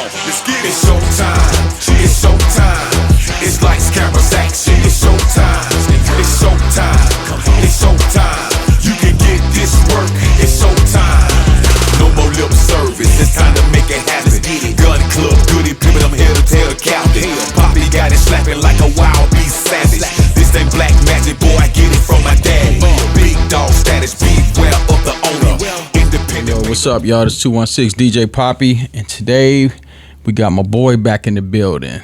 on, let's get it. It's showtime, it's showtime. It's lights, cameras, action. It's showtime, it's showtime, it's showtime. You can get this work, it's showtime. No more lip service, it's time to make it happen. Gun club, goody, pimpin', I'm here to tell the captain. Poppy got it slapping like a wild beast savage. This ain't black magic, boy, I get it from my daddy. Big dog status, beware of the owner. Independent. Yo, what's up, y'all? This 216 DJ Poppy, and today we got my boy back in the building,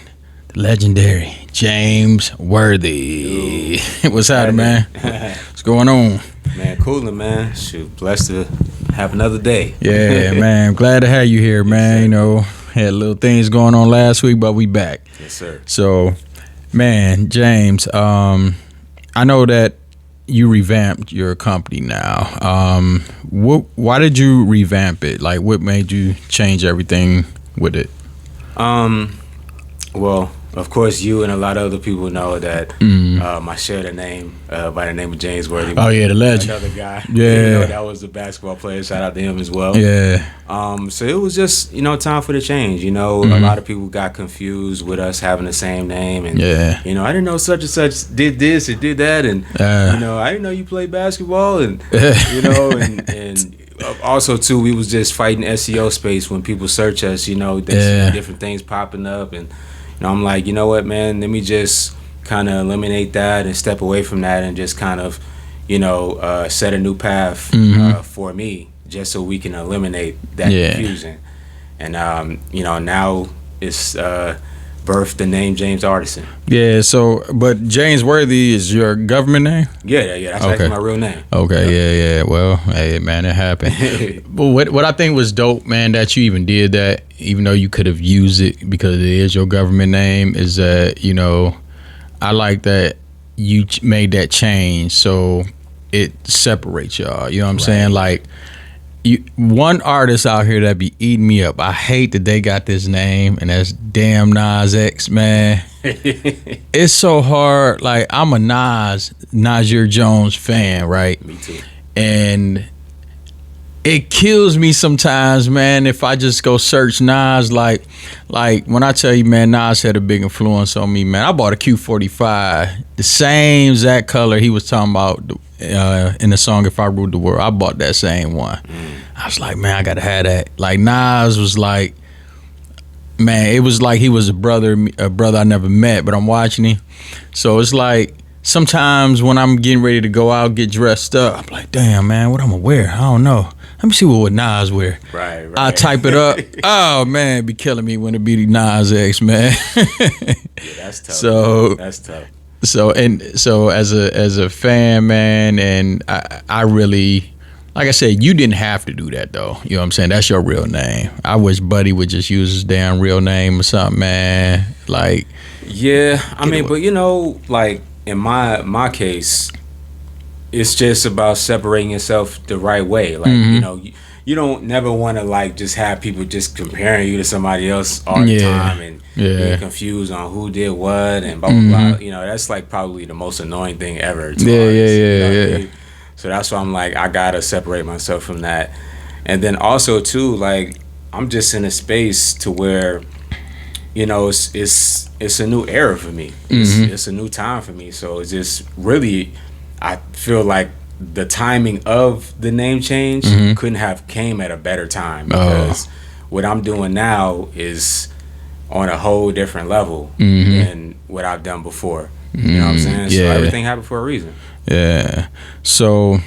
the legendary James Worthy. What's happening, man? What's going on? Man, coolin', man. Shoot, blessed to have another day. Yeah, man. I'm glad to have you here, man. Yes, you know, had little things going on last week, but we back. Yes, sir. So, man, James, I know that you revamped your company now. Why did you revamp it? Like, what made you change everything with it? Well, of course, you and a lot of other people know that I shared a name by the name of James Worthy. Oh, yeah, the legend. Another guy. Yeah. You know, that was a basketball player. Shout out to him as well. Yeah. So it was just, time for the change. A lot of people got confused with us having the same name. And, Yeah. I didn't know such and such did this and did that. And, I didn't know you played basketball. And, and also, too, we was just fighting SEO space when people search us, they see different things popping up. And, I'm like, you know what, man, let me just kind of eliminate that and step away from that and just kind of, set a new path for me just so we can eliminate that confusion. And, now it's birthed the name James Artissen. Yeah, so, but James Worthy is your government name? Yeah, that's actually my real name. Okay, yeah. Well, hey, man, it happened. But what I think was dope, man, that you even did that, even though you could have used it because it is your government name, is that, I like that you made that change so it separates y'all. You know what I'm saying? Like, one artist out here that be eating me up. I hate that they got this name, and that's damn Nas X, man. It's so hard. Like, I'm a Nasir Jones fan, right? Me too. And it kills me sometimes, man, if I just go search Nas. Like when I tell you, man, Nas had a big influence on me, man. I bought a Q45, the same exact color he was talking about in the song "If I Ruled the World." I bought that same one. I was like, man, I gotta have that. Like, Nas was like, man, it was like he was a brother I never met, but I'm watching him. So it's like, sometimes when I'm getting ready to go out, get dressed up, I'm like, damn, man, what I'm gonna wear? I don't know. Let me see what Nas wear. Right. I type it up. Oh, man, be killing me when it be Nas X, man. Yeah, that's tough. That's tough. So as a fan, man, and I really, like I said, you didn't have to do that though. You know what I'm saying? That's your real name. I wish Buddy would just use his damn real name or something, man. Like, yeah, I mean, but like in my case, it's just about separating yourself the right way. Like, you don't never want to like just have people just comparing you to somebody else all the time and being confused on who did what and blah blah blah. That's like probably the most annoying thing ever. Yeah. So that's why I'm like, I gotta separate myself from that. And then also too, like, I'm just in a space to where, it's a new era for me. It's a new time for me. So it's just really, I feel like the timing of the name change couldn't have came at a better time, because what I'm doing now is on a whole different level than what I've done before. You know what I'm saying? Yeah. So everything happened for a reason. Yeah. So,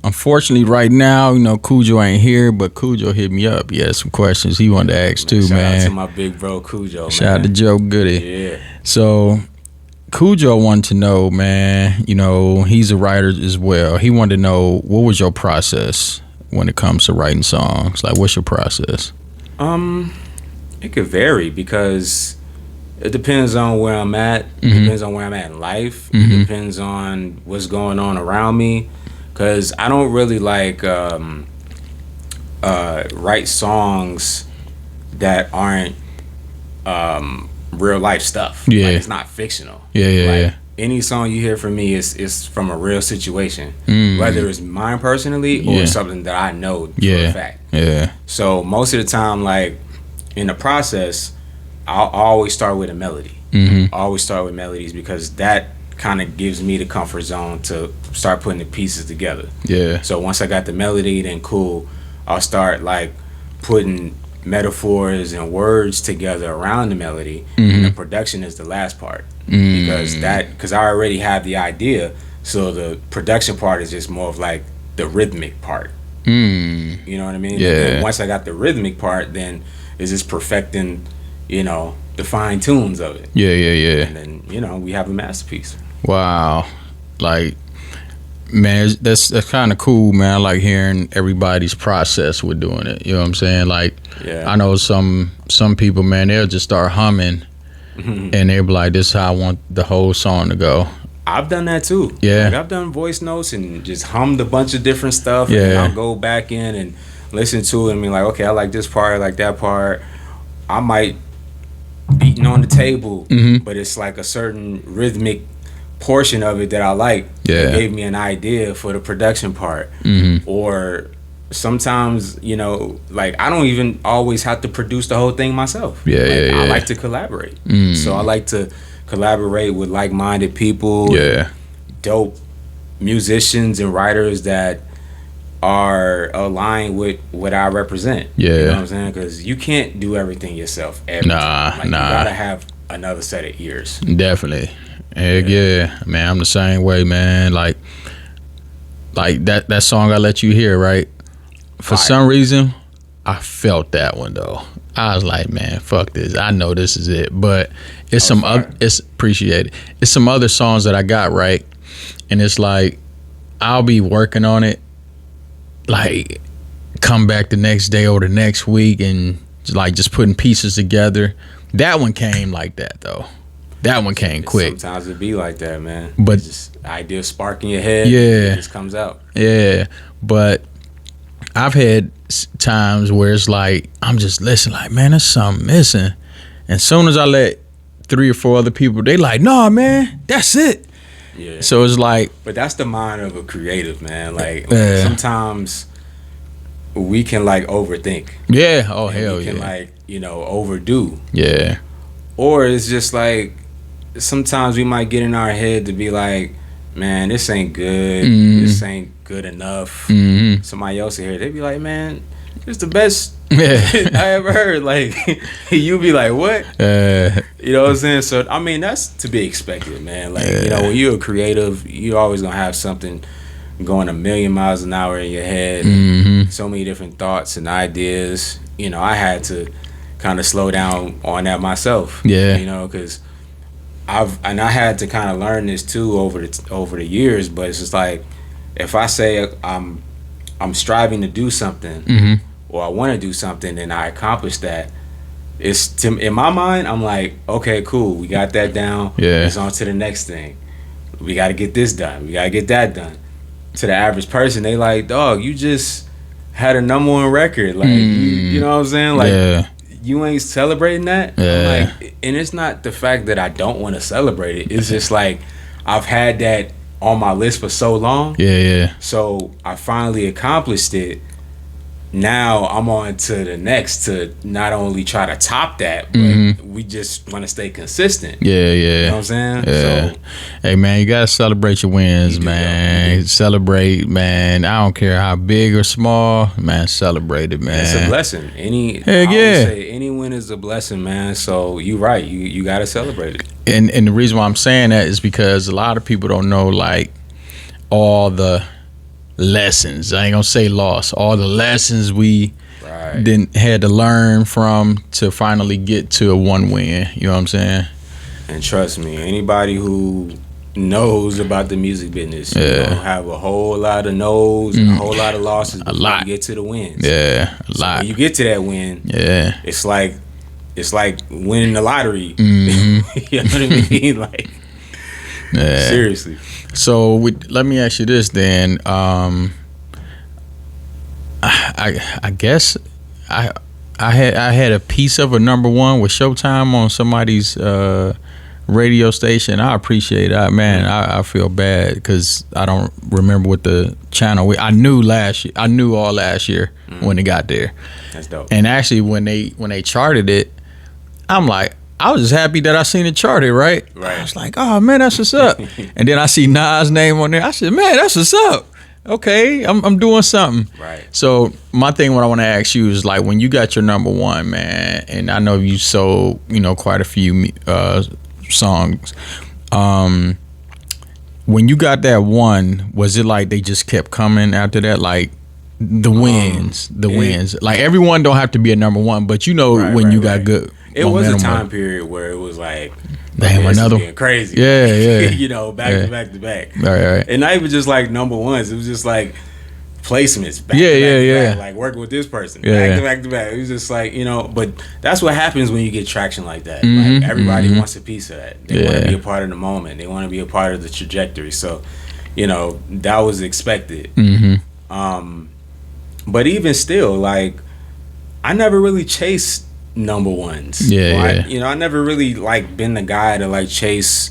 unfortunately right now, Cujo ain't here, but Cujo hit me up. He had some questions he wanted to ask too, man. Shout out to my big bro, Cujo, man. Shout out to Joe Goody. Yeah. So, Cujo wanted to know, man, he's a writer as well. He wanted to know, what was your process when it comes to writing songs? Like, what's your process? It could vary because it depends on where I'm at. It depends on where I'm at in life. It depends on what's going on around me. Because I don't really like write songs that aren't real life stuff. Yeah. Like, it's not fictional. Yeah. any song you hear from me is from a real situation, whether it's mine personally or something that I know for a fact. Yeah. So most of the time, like in the process, I'll always start with a melody. I always start with melodies because that kind of gives me the comfort zone to start putting the pieces together. Yeah. So once I got the melody, then cool, I'll start like putting metaphors and words together around the melody, and the production is the last part because I already have the idea, so the production part is just more of like the rhythmic part. You know what I mean? Yeah. And once I got the rhythmic part, then it's just perfecting, you know, the fine tunes of it. Yeah. And then, you know, we have a masterpiece. Wow. Like, man, that's kind of cool, man. I like hearing everybody's process with doing it. You know what I'm saying? Like, I know some people, man, they'll just start humming and they'll be like, this is how I want the whole song to go. I've done that too. Yeah. Like, I've done voice notes and just hummed a bunch of different stuff. And then I'll go back in and listen to it and be like, okay, I like this part, I like that part. I might beating on the table, but it's like a certain rhythmic portion of it that I like. It gave me an idea for the production part. Or sometimes, you know, like I don't even always have to produce the whole thing myself. I like to collaborate. So I like to collaborate with like-minded people, dope musicians and writers that are aligned with what I represent. You know what I'm saying? Because you can't do everything yourself every time. Like, you gotta have another set of ears. Definitely. Heck yeah. Man, I'm the same way, man. Like that song I let you hear, right? For some reason, I felt that one though. I was like, man, fuck this. I know this is it. But it's some other, it's appreciated. It's some other songs that I got, right? And it's like I'll be working on it, like come back the next day or the next week and like just putting pieces together. That one came like that though. That one came quick. Sometimes it be like that, man. But it's just idea spark in your head. Yeah, it just comes out. Yeah, but I've had times where it's like I'm just listening, like, man, there's something missing. And as soon as I let 3 or 4 other people, they like, nah, man, that's it. Yeah. So it's like, but that's the mind of a creative, man. Like sometimes we can like overthink. Yeah. Oh hell we yeah. can like, you know, overdo. Yeah. Or it's just like sometimes we might get in our head to be like, man, this ain't good. This ain't good enough. Somebody else here, they be like, man, it's the best I ever heard. Like, you be like, what? You know what I'm saying? So, I mean, that's to be expected, man. Like, you know, when you're a creative, you're always going to have something going a million miles an hour in your head. So many different thoughts and ideas. You know, I had to kind of slow down on that myself. Yeah. You know, because I had to kind of learn this too over the years. But it's just like, if I say I'm striving to do something, or I want to do something, and I accomplish that, in my mind, I'm like, okay, cool, we got that down. It's on to the next thing. We got to get this done. We got to get that done. To the average person, they like, dog, you just had a #1 record. Like, you know what I'm saying? Like, you ain't celebrating that. I'm like, and it's not the fact that I don't want to celebrate it. It's just like I've had that on my list for so long. So I finally accomplished it. Now I'm on to the next to not only try to top that, but we just want to stay consistent. You know what I'm saying? So, hey man, you gotta celebrate your wins, man. Celebrate, man. I don't care how big or small, man. Celebrate it, man. It's a blessing. I always say any win is a blessing, man. So you right. You gotta celebrate it. And the reason why I'm saying that is because a lot of people don't know like all the lessons. I ain't gonna say loss. All the lessons we had to learn from to finally get to a 1 win. You know what I'm saying? And trust me, anybody who knows about the music business, you don't have a whole lot of no's and a whole lot of losses before you get to the wins. A lot. When you get to that win, it's like winning the lottery. You know what I mean? Like, seriously. So let me ask you this then. I guess I had a piece of a #1 with Showtime on somebody's radio station. I appreciate that, man. I feel bad because I don't remember what the channel. I knew last year. I knew all last year when it got there. That's dope. And actually, when they charted it, I'm like, I was just happy that I seen it charted. Right. I was like, oh man, that's what's up. And then I see Nas' name on there. I said, man, that's what's up. Okay, I'm doing something. Right. So my thing, what I want to ask you is like, when you got your number one, man, and I know you sold, quite a few songs. When you got that one, was it like they just kept coming after that? Like the wins. Like everyone don't have to be a number one, but when you got good. It was a time period where it was like, damn, another one crazy. Yeah. Back to back to back. Right. And not even just like number ones. It was just like placements. Back Yeah. Like working with this person. Yeah. Back to back. It was just like, but that's what happens when you get traction like that. Mm-hmm. Like everybody wants a piece of that. They want to be a part of the moment. They want to be a part of the trajectory. So, that was expected. Mm-hmm. But even still, like, I never really chased number ones. I never really like been the guy to like chase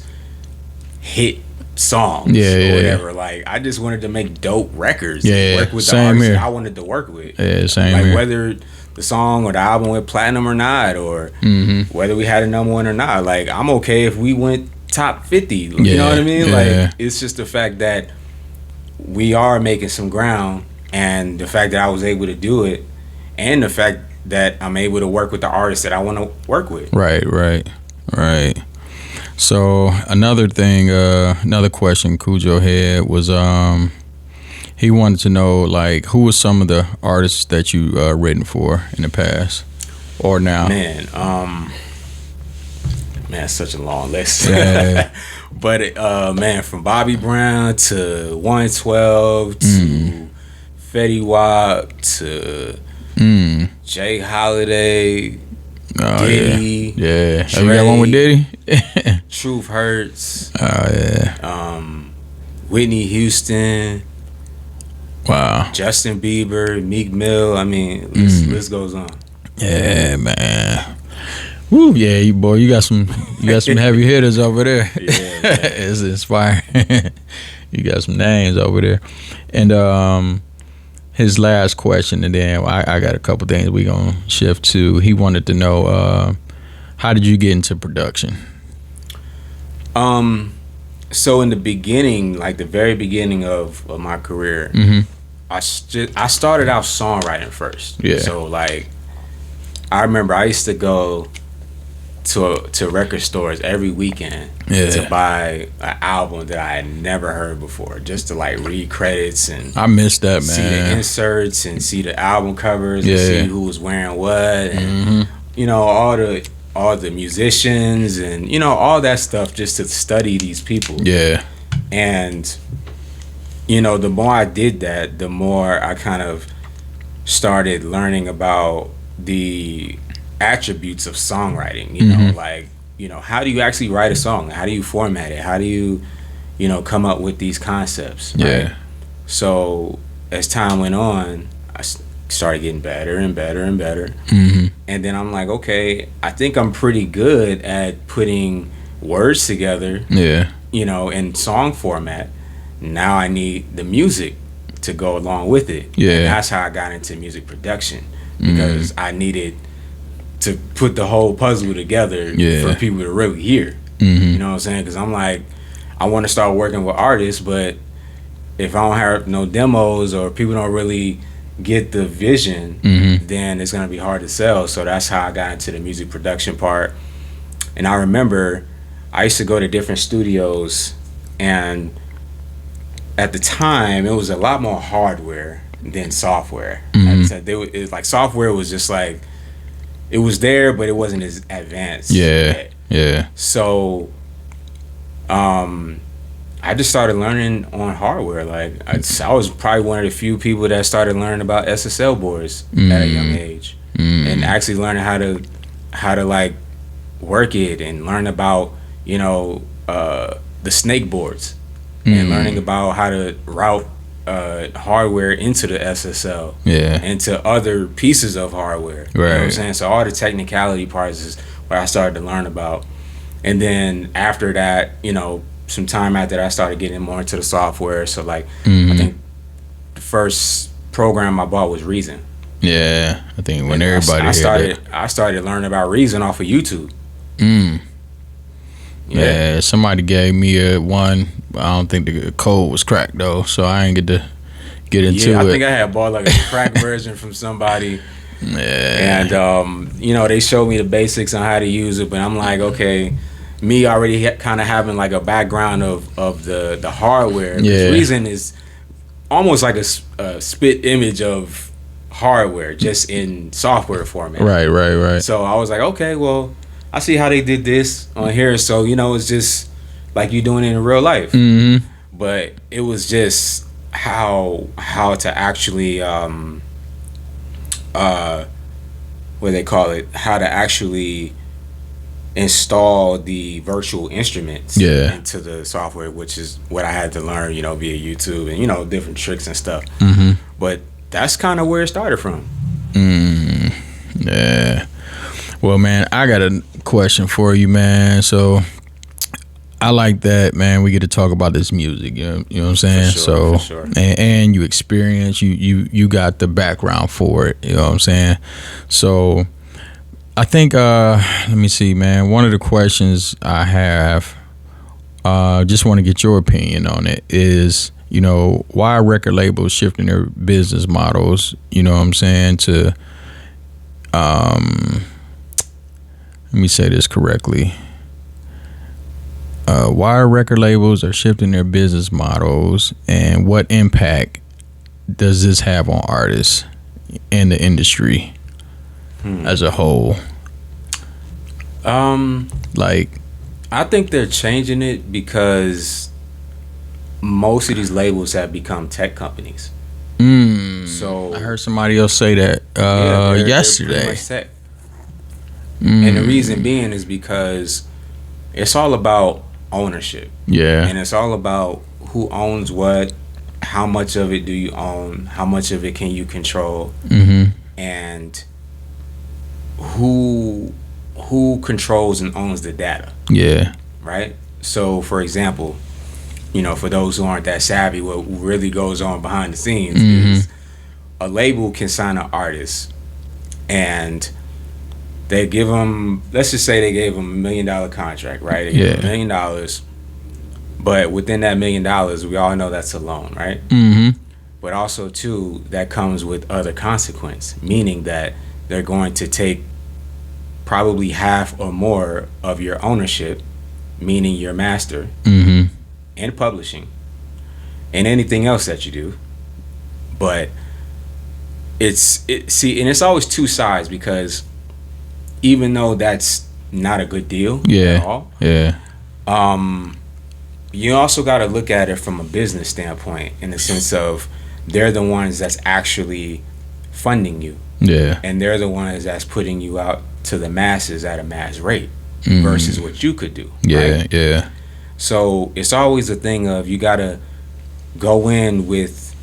hit songs or whatever. Like, I just wanted to make dope records. Work with the artists I wanted to work with. Like whether the song or the album went platinum or not, or whether we had a number one or not. Like, I'm okay if we went top 50. You know what I mean? Like, it's just the fact that we are making some ground, and the fact that I was able to do it, and the fact that I'm able to work with the artists that I want to work with. Right. So another thing, another question Cujo had was, he wanted to know, like, who were some of the artists that you written for in the past or now? Man, it's such a long list. But man, from Bobby Brown to 112 to Fetty Wap to Jay Holiday, Diddy, Dre, have you got one with Diddy? Truth Hurts, Oh Whitney Houston, wow, Justin Bieber, Meek Mill. I mean, list goes on. Yeah, man. Woo, yeah, you got some heavy hitters over there. It's inspiring. You got some names over there. And his last question, and then I got a couple things we gonna shift to. He wanted to know, how did you get into production? So in the beginning, like the very beginning of my career, I started out songwriting first. So like, I remember I used to go to record stores every weekend to buy an album that I had never heard before, just to like read credits and I missed that, man. See the inserts and see the album covers and see who was wearing what, and all the musicians and all that stuff, just to study these people. And the more I did that, the more I kind of started learning about the attributes of songwriting. How do you actually write a song? How do you format it? How do you come up with these concepts, right? So as time went on, I started getting better and better and better. And then I'm like, okay, I think I'm pretty good at putting words together, in song format. Now I need the music to go along with it. And that's how I got into music production, because I needed to put the whole puzzle together for people to really hear. You know what I'm saying? Because I'm like, I want to start working with artists, but if I don't have no demos or people don't really get the vision, then it's going to be hard to sell. So that's how I got into the music production part. And I remember I used to go to different studios, and at the time it was a lot more hardware than software. Like software was just like, it was there, but it wasn't as advanced yet. So I just started learning on hardware. Like I was probably one of the few people that started learning about SSL boards at a young age, and actually learning how to like work it, and learn about the snake boards, and learning about how to route hardware into the SSL, into other pieces of hardware. You know what I'm saying? So all the technicality parts is what I started to learn about. And then after that, some time after that, I started getting more into the software. So like, I think the first program I bought was Reason. Yeah, I think when And everybody I started learning about Reason off of YouTube. Yeah, somebody gave me one. I don't think the code was cracked though, so I ain't get to get into it. I think I had bought like a cracked version from somebody. Yeah. And they showed me the basics on how to use it, but I'm like, okay, me already kind of having like a background of the hardware. Yeah. Reason is almost like a spit image of hardware, just in software format. Right. So I was like, okay, well, I see how they did this on here. So it's just like you doing it in real life. Mm-hmm. But it was just how to actually what they call it, how to actually install the virtual instruments into the software, which is what I had to learn, via YouTube and different tricks and stuff. Mm-hmm. But that's kind of where it started from. Yeah. Well, man, I got a question for you, man. So I like that, man. We get to talk about this music. You know what I'm saying? For sure. And you experience, you got the background for it. You know what I'm saying? So I think, let me see, man. One of the questions I have, just want to get your opinion on it, is, why are record labels shifting their business models? You know what I'm saying? To, let me say this correctly. Why are record labels are shifting their business models, and what impact does this have on artists and the industry as a whole? Like, I think they're changing it because most of these labels have become tech companies. So I heard somebody else say that they're yesterday. pretty much tech. And the reason being is because it's all about ownership. Yeah. And it's all about who owns what, how much of it do you own, how much of it can you control, and who controls and owns the data. Yeah. Right? So, for example, for those who aren't that savvy, what really goes on behind the scenes is a label can sign an artist, and they give them, let's just say they gave them $1 million contract, right? They give them $1 million, but within that $1 million, we all know that's a loan, right? But also, too, that comes with other consequence, meaning that they're going to take probably half or more of your ownership, meaning your master, and publishing, and anything else that you do. But it's always two sides, because even though that's not a good deal at all, you also got to look at it from a business standpoint, in the sense of they're the ones that's actually funding you, and they're the ones that's putting you out to the masses at a mass rate versus what you could do. Right? So it's always a thing of, you got to go in with,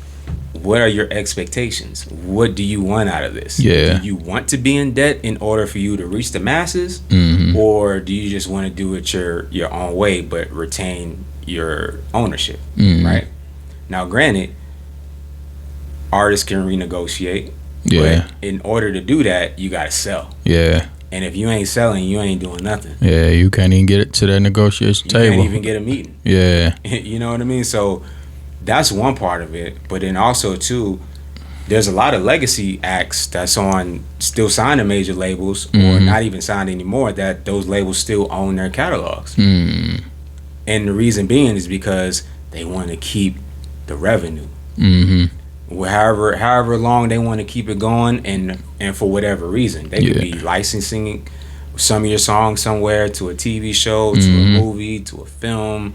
what are your expectations? What do you want out of this? Do you want to be in debt in order for you to reach the masses? Or do you just want to do it your own way, but retain your ownership? Right? Now, granted, artists can renegotiate, but in order to do that, you got to sell. And if you ain't selling, you ain't doing nothing. You can't even get it to that negotiation table. You can't even get a meeting. You know what I mean? So that's one part of it. But then also, too, there's a lot of legacy acts that's still signed to major labels, or not even signed anymore, that those labels still own their catalogs. And the reason being is because they want to keep the revenue. However long they want to keep it going, and for whatever reason, they could be licensing some of your songs somewhere, to a TV show, to a movie, to a film.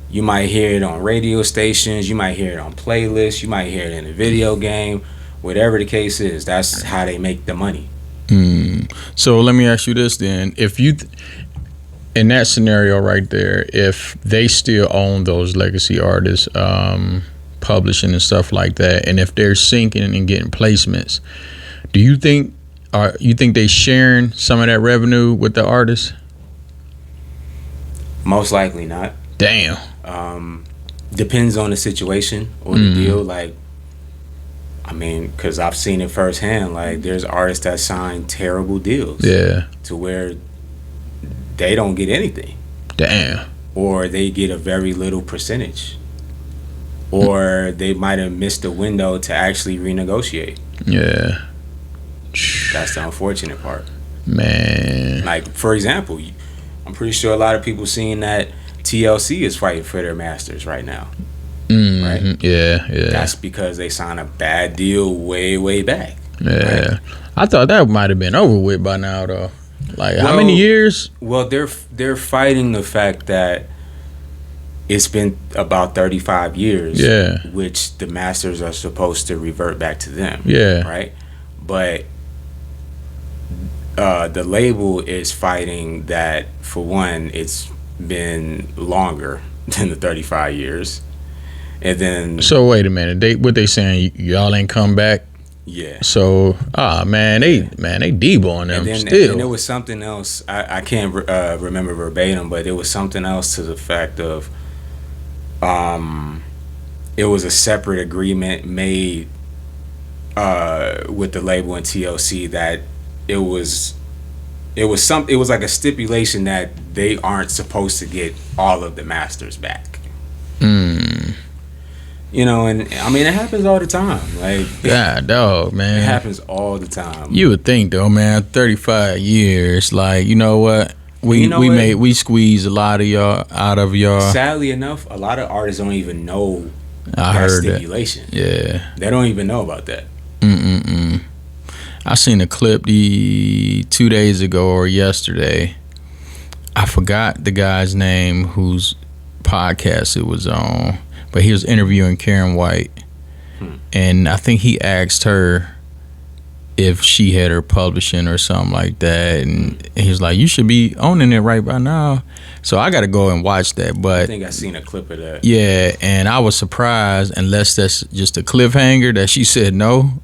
You might hear it on radio stations, you might hear it on playlists, you might hear it in a video game. Whatever the case is, that's how they make the money. So let me ask you this then: if you, in that scenario right there, if they still own those legacy artists, publishing and stuff like that, and if they're sinking and getting placements, do you think they sharing some of that revenue with the artists? Most likely not. Damn. Depends on the situation or the deal. Like, I mean, because I've seen it firsthand. Like, there's artists that sign terrible deals. Yeah. To where they don't get anything. Damn. Or they get a very little percentage. Or they might have missed the window to actually renegotiate. Yeah. That's the unfortunate part. Man. Like, for example, I'm pretty sure a lot of people seeing that TLC is fighting for their masters right now. Right? Yeah. That's because they signed a bad deal way back. Yeah. Right? I thought that might have been over with by now, though. Like, how many years? Well, they're fighting the fact that it's been about 35 years. Yeah. Which the masters are supposed to revert back to them. Yeah. Right? But the label is fighting that, for one, it's been longer than the 35 years. And then... So, wait a minute. What they saying? Y'all ain't come back? Yeah. So, they deboing them still. And there was something else. I can't remember verbatim, but there was something else to the fact of... it was a separate agreement made with the label and TLC that it was like a stipulation that they aren't supposed to get all of the masters back. You know, and I mean, it happens all the time. Like, yeah, dog, man. It happens all the time. You would think though, man, 35 years, like, you know what? We squeezed a lot of y'all out of y'all. Sadly enough, a lot of artists don't even know I that heard stipulation. That. Yeah. They don't even know about that. I seen a clip 2 days ago or yesterday. I forgot the guy's name whose podcast it was on, but he was interviewing Karen White, and I think he asked her if she had her publishing or something like that, and he was like, "You should be owning it right by now." So I got to go and watch that. But I think I seen a clip of that. Yeah, and I was surprised, unless that's just a cliffhanger, that she said no.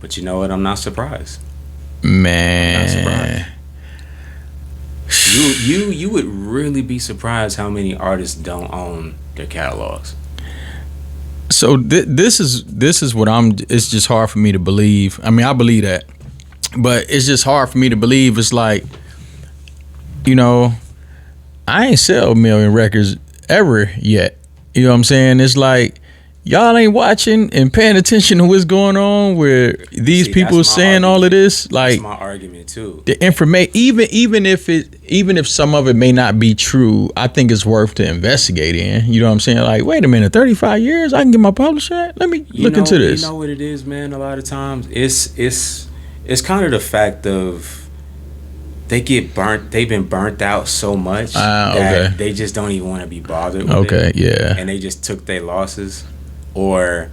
But you know what? I'm not surprised. Man, I'm not surprised. You would really be surprised how many artists don't own their catalogs. So this is what it's just hard for me to believe. I mean, I believe that, but it's just hard for me to believe. It's like, you know, I ain't sell a million records ever yet. You know what I'm saying? It's like, y'all ain't watching and paying attention to what's going on where these people saying all of this. Like, that's my argument too. The information, even if some of it may not be true, I think it's worth to investigate in. You know what I'm saying? Like, wait a minute, 35 years, I can get my publisher? Let me look into this. You know what it is, man? A lot of times, it's kind of the fact of they get burnt. They've been burnt out so much that they just don't even want to be bothered with it. Yeah. And they just took their losses. Or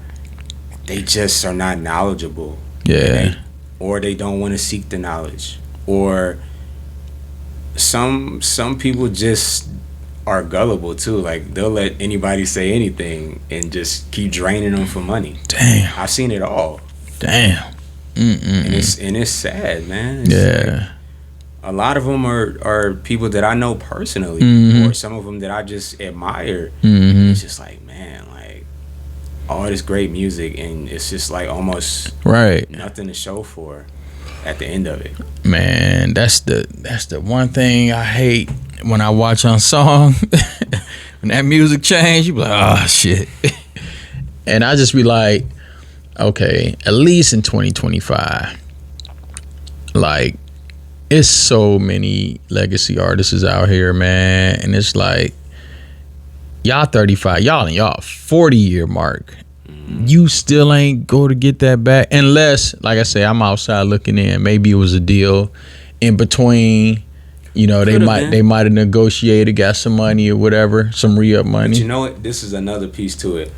they just are not knowledgeable. Yeah. Or they don't want to seek the knowledge. Or some people just are gullible too. Like, they'll let anybody say anything and just keep draining them for money. Damn. I've seen it all. Damn. And it's sad, man. Yeah. Like, a lot of them are people that I know personally, or some of them that I just admire. It's just like, man, like, all this great music, and it's just like almost nothing to show for at the end of it. Man, that's the one thing I hate when I watch on song. When that music change, you be like, oh shit. And I just be like, okay, at least in 2025, like, it's so many legacy artists out here, man, and it's like, y'all 35, y'all in y'all 40-year mark. You still ain't go to get that back unless, like I say, I'm outside looking in. Maybe it was a deal in between. You know, they might have negotiated, got some money or whatever, some re-up money. But you know what? This is another piece to it.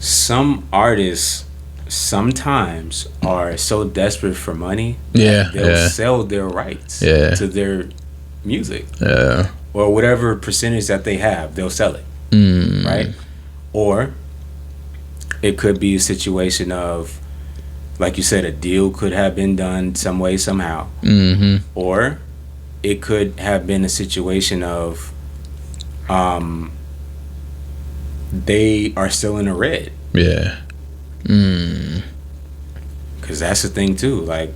Some artists sometimes are so desperate for money that they'll sell their rights to their music. Yeah. Or whatever percentage that they have, they'll sell it. Right? Or it could be a situation of, like you said, a deal could have been done some way, somehow. Or it could have been a situation of they are still in the red. Yeah. Because that's the thing too. Like,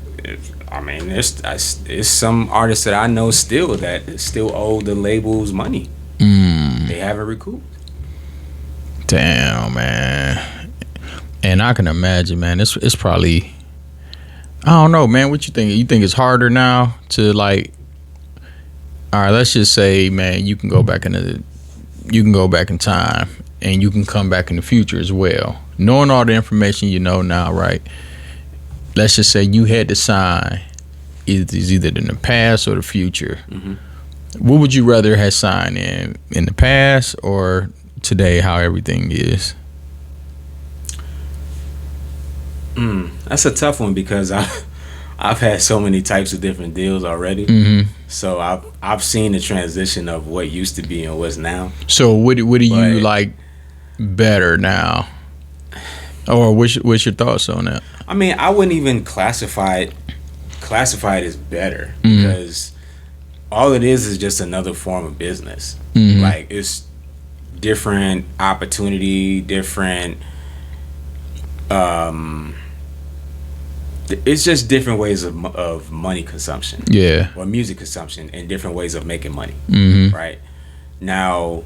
I mean, there's some artists that I know still that still owe the labels money. They haven't recouped. Damn, man. And I can imagine, man. It's probably, I don't know, man. What you think? You think it's harder now to, like, all right, let's just say, man, you can go back in time, and you can come back in the future as well, knowing all the information you know now, right? Let's just say you had to sign it's either in the past or the future. What would you rather have signed in the past or today, how everything is? That's a tough one because I've had so many types of different deals already. So I've seen the transition of what used to be and what's now. So what do you like better now? Or what's your thoughts on that? I mean, I wouldn't even classify it as better because all it is just another form of business. Like, it's different opportunity, different it's just different ways of money consumption. Yeah. Or music consumption, and different ways of making money. Right? Now,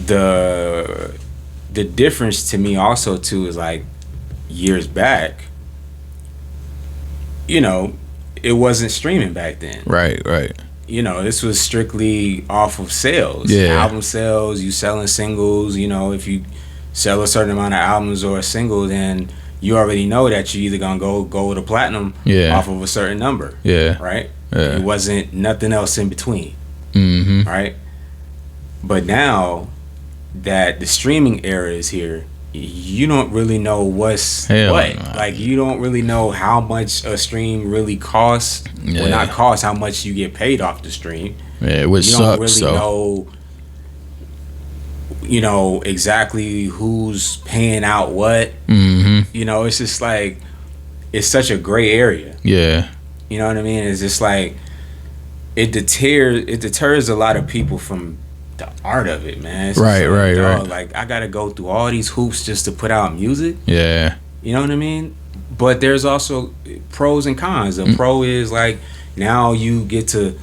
the difference to me also too is, like, years back, you know, it wasn't streaming back then. Right. You know, this was strictly off of sales. Yeah. Album sales, you selling singles. You know, if you sell a certain amount of albums or a single, then you already know that you're either gonna go to platinum off of a certain number. Yeah. Right? Yeah. It wasn't nothing else in between. Right? But now that the streaming era is here, you don't really know what's what. Like, you don't really know how much a stream really costs. Or not cost, how much you get paid off the stream. Yeah, which you sucks. don't really know, you know, exactly who's paying out what. You know, it's just like, it's such a gray area. Yeah. You know what I mean? It's just like, it deters a lot of people from the art of it, man. It's Right. Like, I gotta go through all these hoops just to put out music. Yeah. You know what I mean? But there's also pros and cons. The pro is, like, now you get to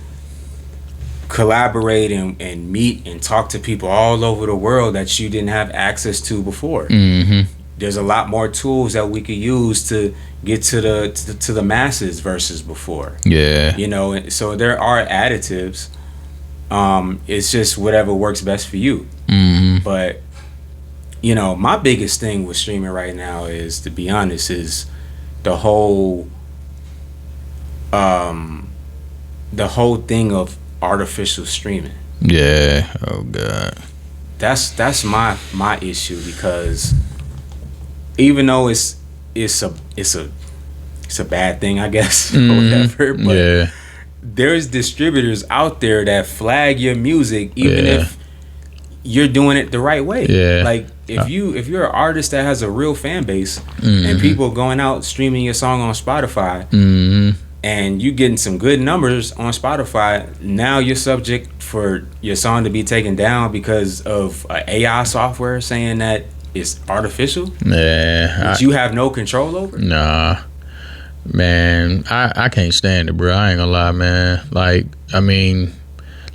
collaborate and meet and talk to people all over the world that you didn't have access to before. There's a lot more tools that we could use to get to the masses versus before. Yeah. You know, so there are additives. It's just whatever works best for you. But, you know, my biggest thing with streaming right now is, to be honest, is the whole thing of artificial streaming. Yeah. Oh God. That's my issue, because even though it's a bad thing, I guess, or whatever, but there's distributors out there that flag your music even if you're doing it the right way. Like, if you're an artist that has a real fan base and people going out streaming your song on Spotify, and you getting some good numbers on Spotify, now you're subject for your song to be taken down because of AI software saying that it's artificial. That you have no control over. Nah, man, I can't stand it, bro. I ain't gonna lie, man. Like, I mean,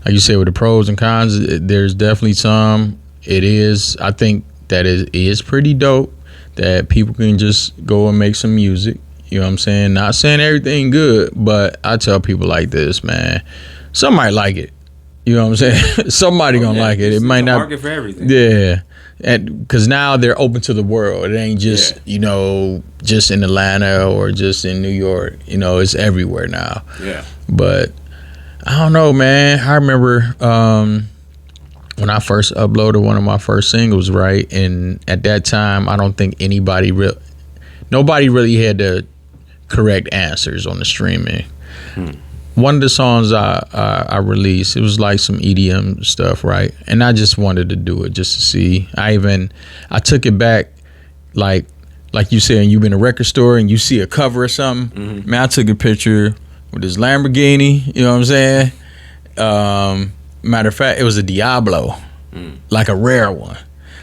like you said, with the pros and cons, there's definitely some. It is, I think that it is pretty dope that people can just go and make some music. You know what I'm saying? Not saying everything good, but I tell people like this, man. Somebody like it. You know what I'm saying? Somebody gonna like it. It might not. Market for everything. Yeah, and because now they're open to the world. It ain't just you know, just in Atlanta or just in New York. You know, it's everywhere now. Yeah. But I don't know, man. I remember when I first uploaded one of my first singles, right? And at that time, I don't think nobody really had the correct answers on the streaming. One of the songs I released, it was like some EDM stuff, right? And I just wanted to do it just to see. I took it back, like you said, and you've been in a record store and you see a cover or something. Man, I took a picture with his Lamborghini. You know what I'm saying? Matter of fact, it was a Diablo, like a rare one.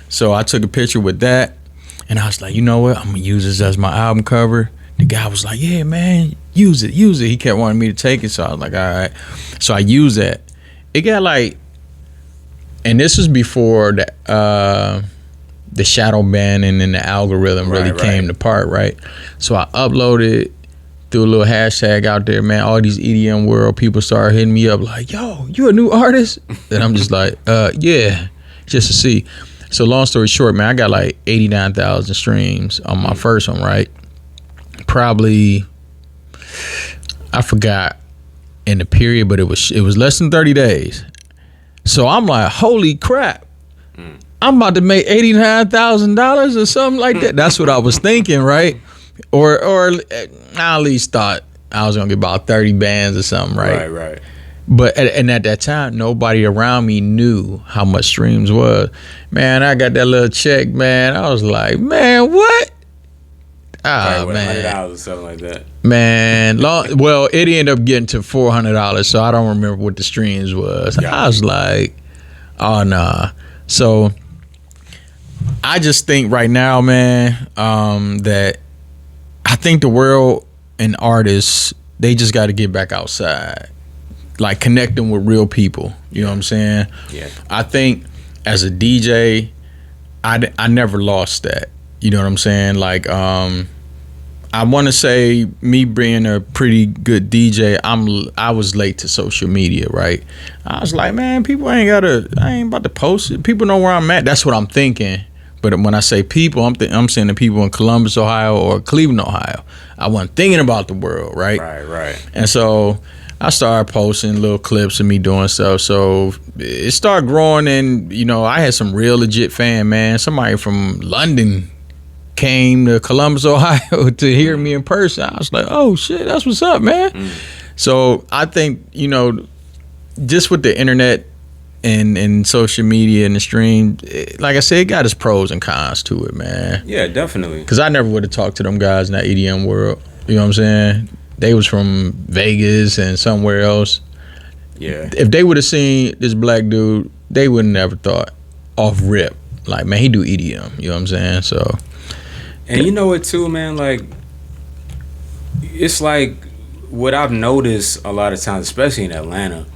So I took a picture with that, and I was like, you know what? I'm gonna use this as my album cover. The guy was like, yeah, man, use it. He kept wanting me to take it, so I was like, all right. So I used that. It got like, and this was before the shadow banning and the algorithm really came to part, right? So I uploaded, threw a little hashtag out there, man. All these EDM world people started hitting me up like, yo, you a new artist? And I'm just like, yeah, just to see. So long story short, man, I got like 89,000 streams on my first one, right? Probably, I forgot in the period, but it was less than 30 days. So I'm like, holy crap. I'm about to make $89,000 or something like that. That's what I was thinking, right? Or I at least thought I was gonna get about 30 bands or something, right? Right. But at that time, nobody around me knew how much streams was. Man, I got that little check, man. I was like, man, what? Ah, man, $100 or something like that. Man, well, it ended up getting to $400, so I don't remember what the streams was. Yeah. I was like, oh nah. So I just think right now, man, that I think the world and artists, they just got to get back outside, like connecting with real people. You know what I'm saying? Yeah. I think as a DJ, I never lost that. You know what I'm saying? Like, I want to say me being a pretty good DJ, I was late to social media, right? I was like, man, I ain't about to post it. People know where I'm at. That's what I'm thinking. But when I say people, I'm saying the people in Columbus, Ohio, or Cleveland, Ohio. I wasn't thinking about the world, right? Right. And so I started posting little clips of me doing stuff. So it started growing, and I had some real legit fan, man. Somebody from London came to Columbus, Ohio to hear me in person. I was like, oh shit, that's what's up, man. So I think, just with the internet and social media and the stream, like I said, it got its pros and cons to it, man. Yeah, definitely. Because I never would have talked to them guys in that EDM world. You know what I'm saying? They was from Vegas and somewhere else. Yeah. If they would have seen this black dude, they would have never thought off rip, like, man, he do EDM. You know what I'm saying? So. And you know what too, man, like, it's like what I've noticed a lot of times, especially in Atlanta,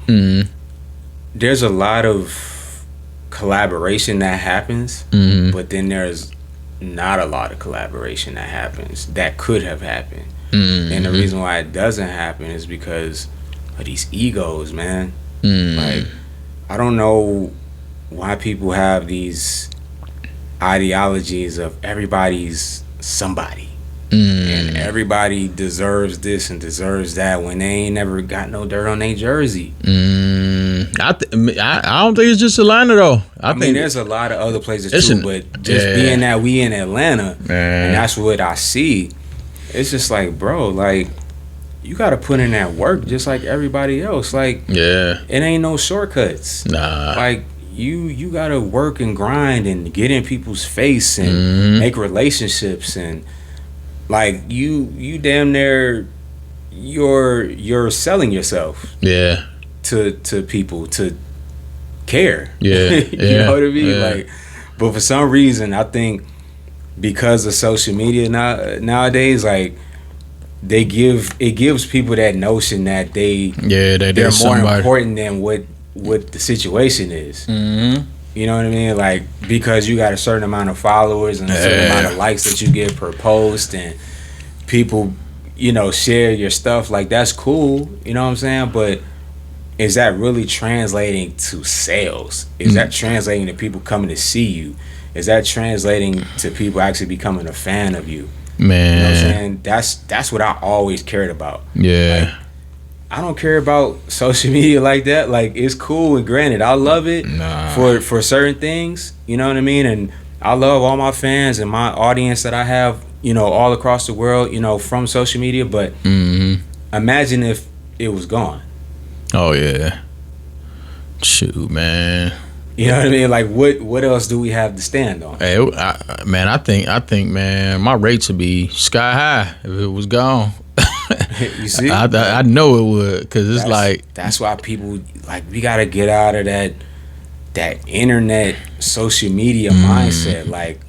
there's a lot of collaboration that happens, but then there's not a lot of collaboration that happens that could have happened. And the reason why it doesn't happen is because of these egos, man. Like, I don't know why people have these ideologies of everybody's somebody and everybody deserves this and deserves that when they ain't never got no dirt on their jersey. I don't think it's just Atlanta though. I think there's a lot of other places too, but just being that we in Atlanta, and that's what I see, it's just like, bro, like, you gotta put in that work just like everybody else. Like, it ain't no shortcuts. Nah. Like, you gotta work and grind and get in people's face and make relationships, and like you damn near you're selling yourself to people to care. You know what I mean? Like, but for some reason I think because of social media nowadays, like, it gives people that notion that they're more important than what the situation is. You know what I mean? Like, because you got a certain amount of followers and a certain amount of likes that you get per post, and people, share your stuff, like, that's cool, you know what I'm saying? But is that really translating to sales? Is that translating to people coming to see you? Is that translating to people actually becoming a fan of you? Man, you know what I'm saying? That's what I always cared about. Like, I don't care about social media like that. Like, it's cool, and granted, I love it for certain things, you know what I mean? And I love all my fans and my audience that I have, all across the world, from social media. But imagine if it was gone. Oh yeah, shoot, man. You know what I mean? Like, what else do we have to stand on? Hey, I think, man, my rates would be sky high if it was gone. You see, I know it would, because it's like that's why people like we gotta get out of that internet social media mindset. Like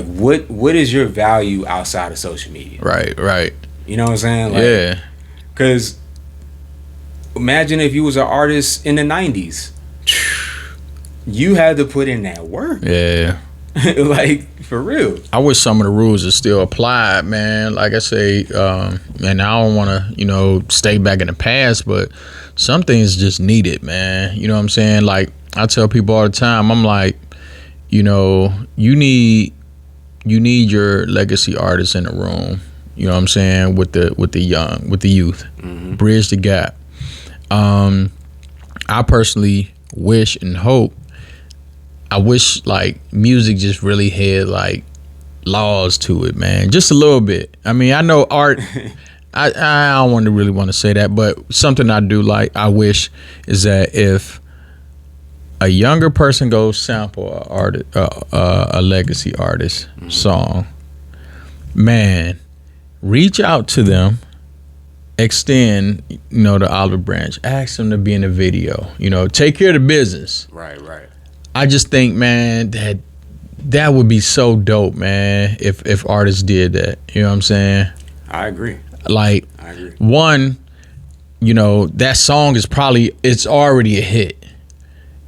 what is your value outside of social media? right. You know what I'm saying? Like, Yeah. Because imagine if you was an artist in the 90s. You had to put in that work. Yeah. Like, for real. I wish some of the rules are still applied, man. Like I say, and I don't want to, stay back in the past, but some things just needed, man. You know what I'm saying? Like, I tell people all the time, I'm like, you need your legacy artists in the room. You know what I'm saying? With the youth, bridge the gap. I personally wish and hope. I wish like music just really had like laws to it, man, just a little bit. I mean, I know art. I don't really want to say that, but something I do like. I wish is that if a younger person goes sample a legacy artist song, man, reach out to them, extend, the olive branch, ask them to be in the video, take care of the business. Right. I just think, man, that would be so dope, man, if artists did that. You know what I'm saying? I agree. Like, one, that song it's already a hit.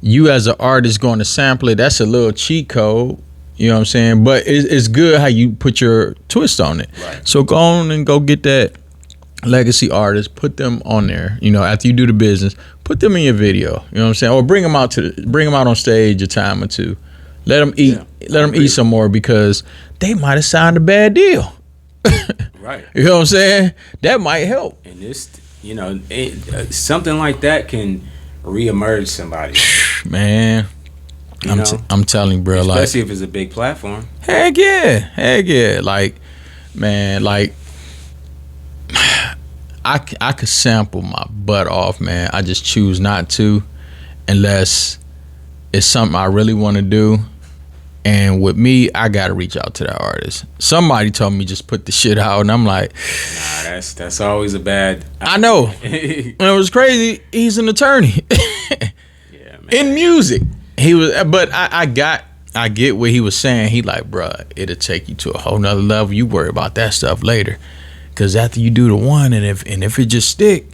You as an artist going to sample it, that's a little cheat code. You know what I'm saying? But it's good how you put your twist on it. Right. So go on and go get that legacy artist, put them on there. After you do the business, put them in your video. You know what I'm saying? Or bring them out on stage a time or two. Let them eat. Let them eat some more, because they might have signed a bad deal. Right. You know what I'm saying? That might help. And this, something like that can reemerge somebody. Man. I'm telling you, bro. Especially if it's a big platform. Heck yeah. Like, man, like, I could sample my butt off, man. I just choose not to, unless it's something I really want to do. And with me, I gotta reach out to that artist. Somebody told me just put the shit out, and I'm like, nah, that's always a bad. I know. And it was crazy. He's an attorney. Yeah, man. In music. He was, but I get what he was saying. He like, bruh, it'll take you to a whole nother level. You worry about that stuff later, cause after you do the one, and if it just stick,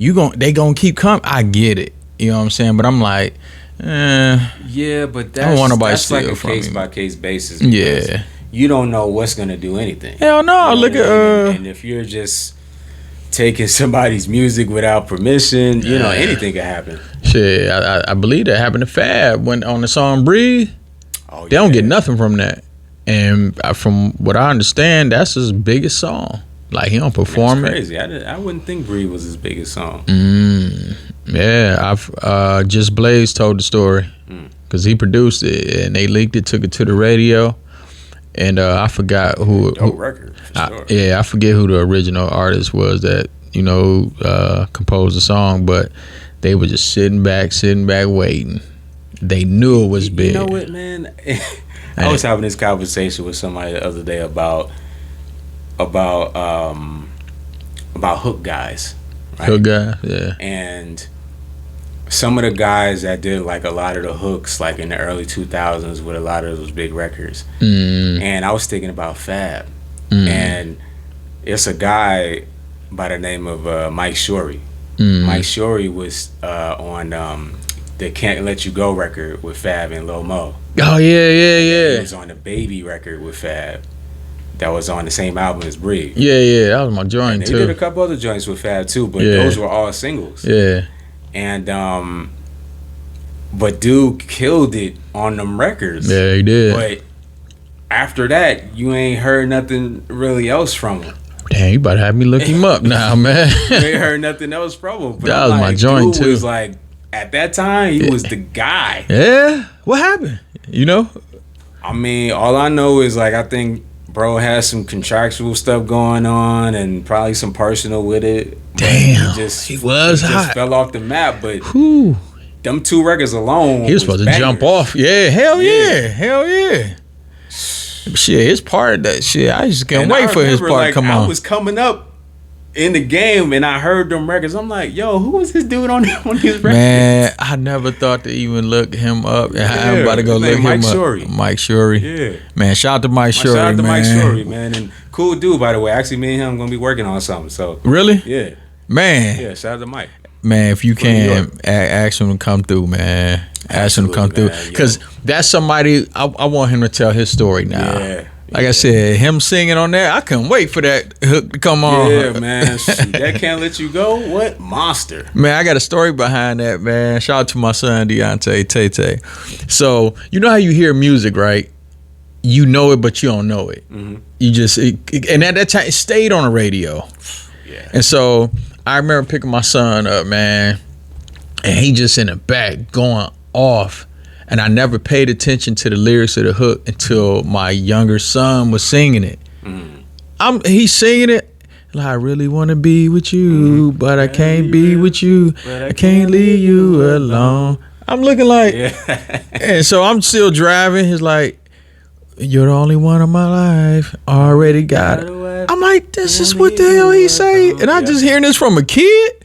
they gonna keep coming. I get it. You know what I'm saying? But I'm like, yeah, but that's like a case by case basis. Yeah, you don't know what's gonna do anything. Hell no. Look at and if you're just taking somebody's music without permission, anything can happen. Shit, I believe that happened to Fab when on the song "Breathe." Oh, they don't get nothing from that, and from what I understand, that's his biggest song. Like, he don't perform that's crazy. I wouldn't think "Breathe" was his biggest song. Yeah, I've Just Blaze told the story, because he produced it and they leaked it, took it to the radio, and I forgot who. Dope record. For sure. I forget who the original artist was that composed the song, but they were just sitting back waiting. They knew it was big. You know what, man? I was having this conversation with somebody the other day about hook guys. Right? Hook guys, yeah. And some of the guys that did like a lot of the hooks, like in the early 2000s, with a lot of those big records. And I was thinking about Fab, and it's a guy by the name of Mike Shorey. Mike Shorey was on the Can't Let You Go record with Fab and Lil Mo. Oh yeah. He was on the Baby record with Fab. That was on the same album as Breathe. Yeah, that was my joint too. They did a couple other joints with Fab too, but those were all singles. Yeah. And but dude killed it on them records. Yeah, he did. But after that, you ain't heard nothing really else from him. Damn, you about to have me look him up now, man. You ain't heard nothing else from him. But that was my joint dude too. Was like, at that time, he was the guy. Yeah. What happened? I mean, all I know is like, I think bro has some contractual stuff going on and probably some personal with it. Damn, he was hot. Just fell off the map, but whew, them 2 records alone, he was supposed to jump off. Yeah, hell yeah. Shit, his part of that shit, I just can't wait for his part to come on. I was coming up in the game and I heard them records, I'm like, yo, who was this dude on these records? Man, I never thought to even look him up. I'm about to go look him up. Mike Shorey. Yeah. Man, shout out to Mike Shorey, Shout out to man. Mike Shorey, man. And cool dude, by the way. Actually, me and him going to be working on something. So Really? Yeah. Man. Yeah, shout out to Mike. Man, if you can, ask him to come through, man. Ask him to come through. Because that's somebody, I want him to tell his story now. Yeah. Like I said, him singing on that, I couldn't wait for that hook to come on. Yeah, man. Shoot, that Can't Let You Go? What? Monster. Man, I got a story behind that, man. Shout out to my son, Deontay Tay. So, you know how you hear music, right? You know it, but you don't know it. Mm-hmm. You just, and at that time, it stayed on the radio. Yeah. And so, I remember picking my son up, man, and he just in the back going off. And I never paid attention to the lyrics of the hook until my younger son was singing it. He's singing it like, I really want to be with you, but I can't be with you. I can't leave you alone. I'm looking like, and so I'm still driving. He's like, you're the only one in my life. Already got it. I'm like, this is what the hell he say? And I just hearing this from a kid.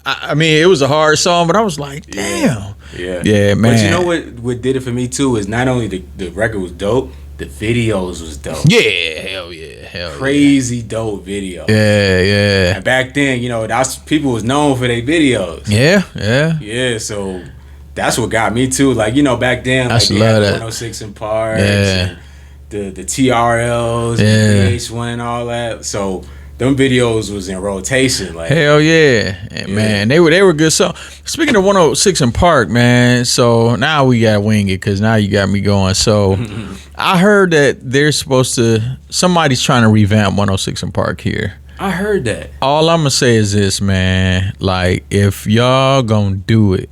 I mean, it was a hard song, but I was like, damn. Yeah, man. But you know what did it for me too is not only the record was dope, the videos was dope. Yeah, hell yeah. Crazy dope video. Yeah. And back then, you know, that's people was known for their videos. Yeah. So that's what got me too. Like, you know, back then, like they had 106 in Park, and the TRLs, and VH1 and all that. So them videos was in rotation. Like, hell yeah. And man, they were good songs. Speaking of 106 in Park, man, so now we got to wing it because now you got me going. So I heard that somebody's trying to revamp 106 in Park here. I heard that. All I'm going to say is this, man. Like, if y'all going to do it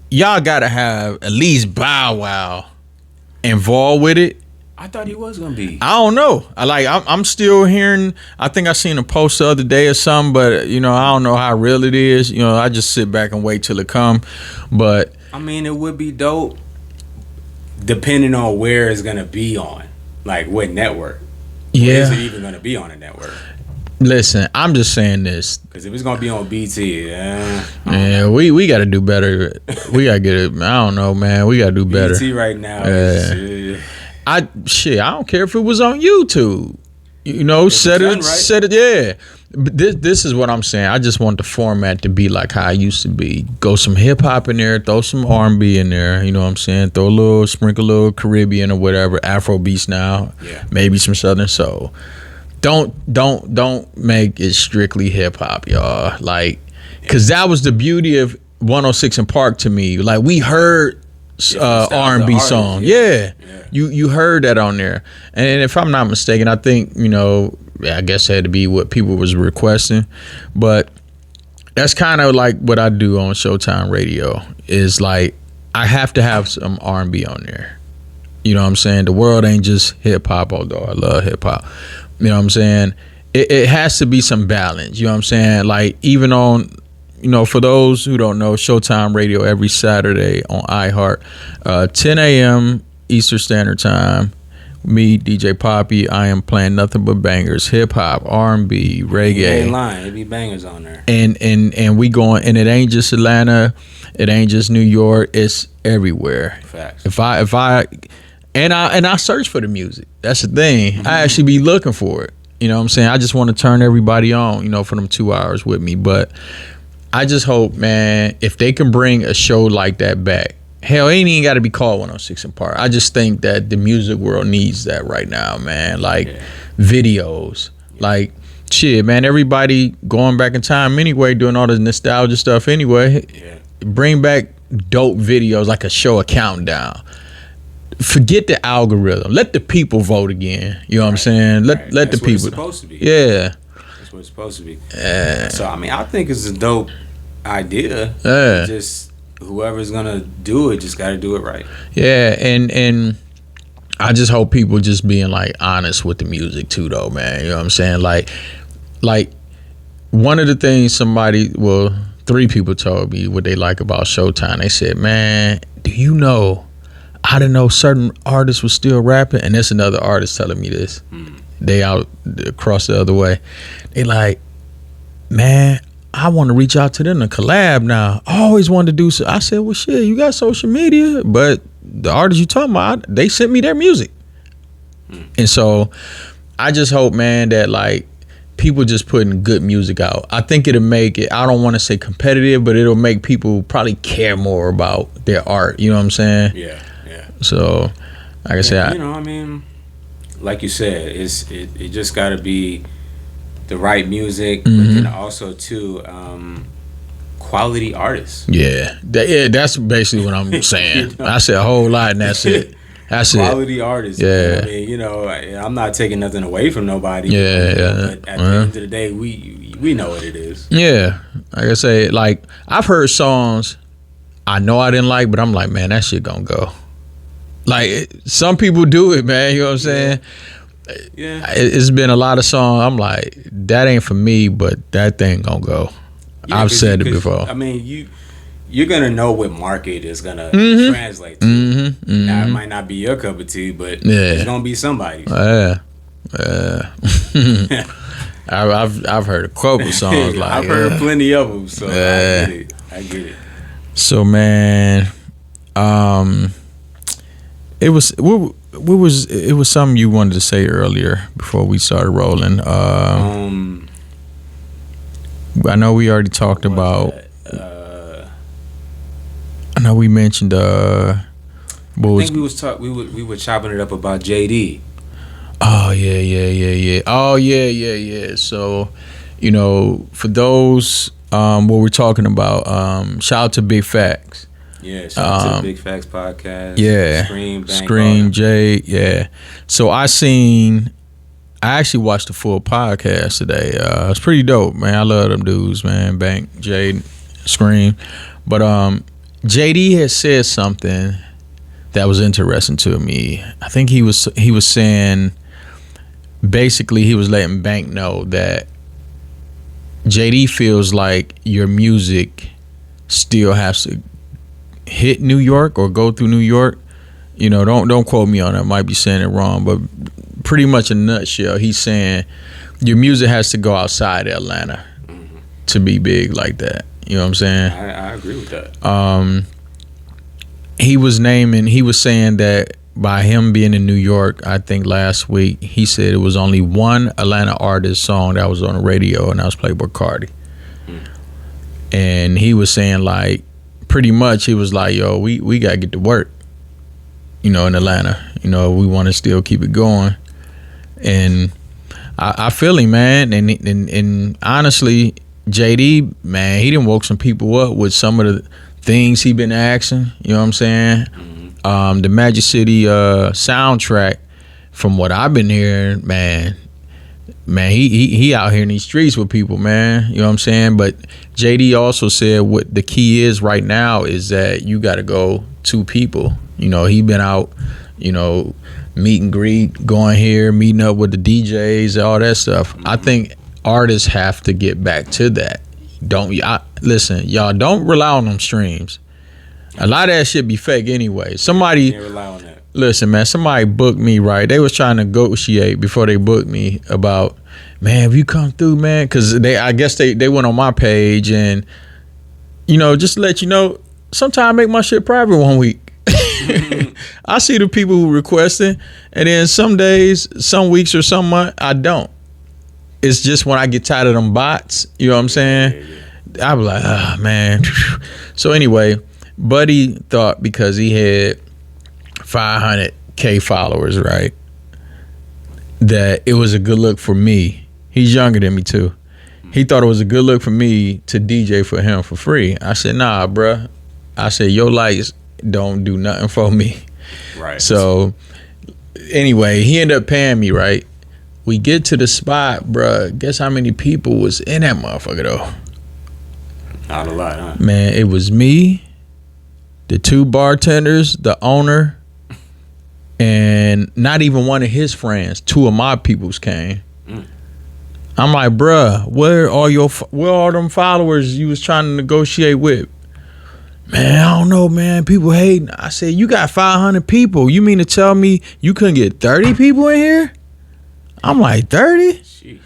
y'all got to have at least Bow Wow involved with it. I thought he was gonna be. I don't know. I'm still hearing. I think I seen a post the other day or something, but you know, I don't know how real it is. You know, I just sit back and wait till it come. But I mean, it would be dope, depending on where it's gonna be on, like what network. Yeah, is it even gonna be on a network? Listen, I'm just saying this because if it's gonna be on BT, we got to do better. We got to get it. I don't know, man. We got to do better. BT right now. I don't care if it was on YouTube. You know, set it. Yeah. But this is what I'm saying. I just want the format to be like how it used to be. Go some hip hop in there, throw some R&B in there. You know what I'm saying? Sprinkle a little Caribbean or whatever, Afro beats now. Yeah. Maybe some Southern soul. Don't make it strictly hip hop, y'all. Like, cause that was the beauty of 106 in Park to me. Like, we heard R&B song. Yeah. You heard that on there. And if I'm not mistaken, I think, you know, I guess it had to be what people was requesting. But that's kind of like what I do on Showtime Radio is like I have to have some R&B on there. You know what I'm saying? The world ain't just hip hop, although I love hip hop. You know what I'm saying? It has to be some balance. You know what I'm saying? Like even on, you know, for those who don't know, Showtime Radio every Saturday on iHeart, 10 a.m. Eastern Standard Time. Me, DJ Poppy, I am playing nothing but bangers, hip hop, R&B, reggae. You ain't lying, it be bangers on there. And we going, and it ain't just Atlanta, it ain't just New York, it's everywhere. Facts. If I search for the music. That's the thing. Mm-hmm. I actually be looking for it. You know what I'm saying? I just want to turn everybody on, you know, for them 2 hours with me. But I just hope, man, if they can bring a show like that back. Hell, it ain't even got to be called 106 in Park. I just think that the music world needs that right now, man. Like videos. Like, shit, man, everybody going back in time anyway, doing all this nostalgia stuff anyway. Yeah. Bring back dope videos, like a countdown. Forget the algorithm. Let the people vote again. You know what I'm saying? Let the people. It's supposed to be. Yeah. That's what it's supposed to be. So I mean, I think it's a dope idea. Yeah. Just whoever's gonna do it, just got to do it right. Yeah, and I just hope people just being like honest with the music too, though, man. You know what I'm saying? Like one of the things three people told me what they like about Showtime. They said, "Man, do you know?" I didn't know certain artists were still rapping, and there's another artist telling me this. they out across the other way. They like, man, I want to reach out to them to collab now. I always wanted to do so. I said, well, shit, you got social media, but the artists you talking about, they sent me their music. And so I just hope, man, that like people just putting good music out. I think it'll make it, I don't want to say competitive, but it'll make people probably care more about their art. You know what I'm saying? Yeah. So, like I said, you know, I mean, like you said, it just got to be the right music, but then also too quality artists. Yeah, that's basically what I'm saying. I said a whole lot, and that's it. That's quality artists. Yeah. I mean, you know, I'm not taking nothing away from nobody. Yeah. But at the end of the day, we know what it is. Yeah, like I say, like I've heard songs I know I didn't like, but I'm like, man, that shit gonna go. Like some people do it, man. You know what I'm saying? Yeah. It's been a lot of songs. I'm like, that ain't for me, but that thing gonna go. Yeah, I've said it before. I mean, you're gonna know what market is gonna translate to. Now it might not be your cup of tea, but it's gonna be somebody's. I've heard a couple songs like I've heard plenty of them, so I get it. So man, it was something you wanted to say earlier before we started rolling. I know we already talked about. I know we mentioned. I think we were chopping it up about JD. Oh yeah. Oh yeah. So, you know, for those what we're talking about, shout out to Big Facts. Yeah, shout out to the Big Facts podcast. Yeah, Scream, Jade. Yeah. So I actually watched the full podcast today. It's pretty dope, man. I love them dudes, man. Bank, Jade, Scream. But JD has said something that was interesting to me. I think he was saying, basically he was letting Bank know that JD feels like your music still has to hit New York or go through New York. You know, don't quote me on that. I might be saying it wrong, but pretty much in a nutshell, he's saying your music has to go outside Atlanta to be big like that. You know what I'm saying? I agree with that. He was saying that by him being in New York, I think last week, he said it was only one Atlanta artist song that was on the radio, and that was Playboi Carti. And he was saying, like, pretty much he was like, yo, we got to get to work, you know, in Atlanta. You know, we want to still keep it going. And I feel him, man. And honestly, JD, man, he done woke some people up with some of the things he been asking. You know what I'm saying? The Magic City soundtrack, from what I've been hearing, man, he out here in these streets with people, man. You know what I'm saying? But JD also said what the key is right now is that you got to go to people. You know, he been out, you know, meet and greet, going here, meeting up with the DJs, all that stuff. I think artists have to get back to that. Listen, y'all, don't rely on them streams. A lot of that shit be fake anyway. Somebody Can't rely on that. Listen, man, somebody booked me, right? They was trying to negotiate before they booked me about, man, if you come through, man, because I guess they went on my page and, you know, just to let you know, sometimes I make my shit private one week. I see the people who requesting, and then some days, some weeks or some month, I don't. It's just when I get tired of them bots, you know what I'm saying? I be like, oh, man. So anyway, Buddy thought because he had 500K followers, right, that it was a good look for me. He's younger than me too. He thought it was a good look for me to DJ for him for free. I said, nah, bruh. I said, your lights don't do nothing for me. Right. So anyway, he ended up paying me, right? We get to the spot, bruh. Guess how many people was in that motherfucker though? Not a lot, huh? Man, it was me, the two bartenders, the owner, and not even one of his friends. Two of my peoples came. I'm like, bruh, where are them followers you was trying to negotiate with? Man, I don't know, man. People hating. I said, you got 500 people. You mean to tell me you couldn't get 30 people in here? I'm like 30, Jeez.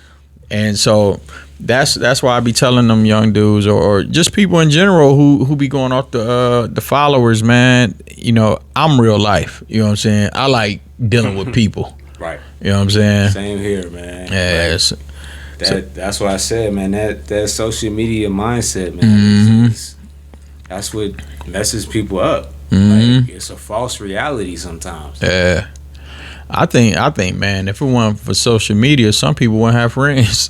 and so that's why I be telling them young dudes or just people in general who be going off the followers, man. You know, I'm real life. You know what I'm saying? I like dealing with people. Right. You know what I'm saying? Same here, man. Yes. That's what I said, man. That social media mindset, man. Mm-hmm. That's what messes people up. Mm-hmm. Like, it's a false reality sometimes. Yeah. I think, man, if it weren't for social media, some people wouldn't have friends.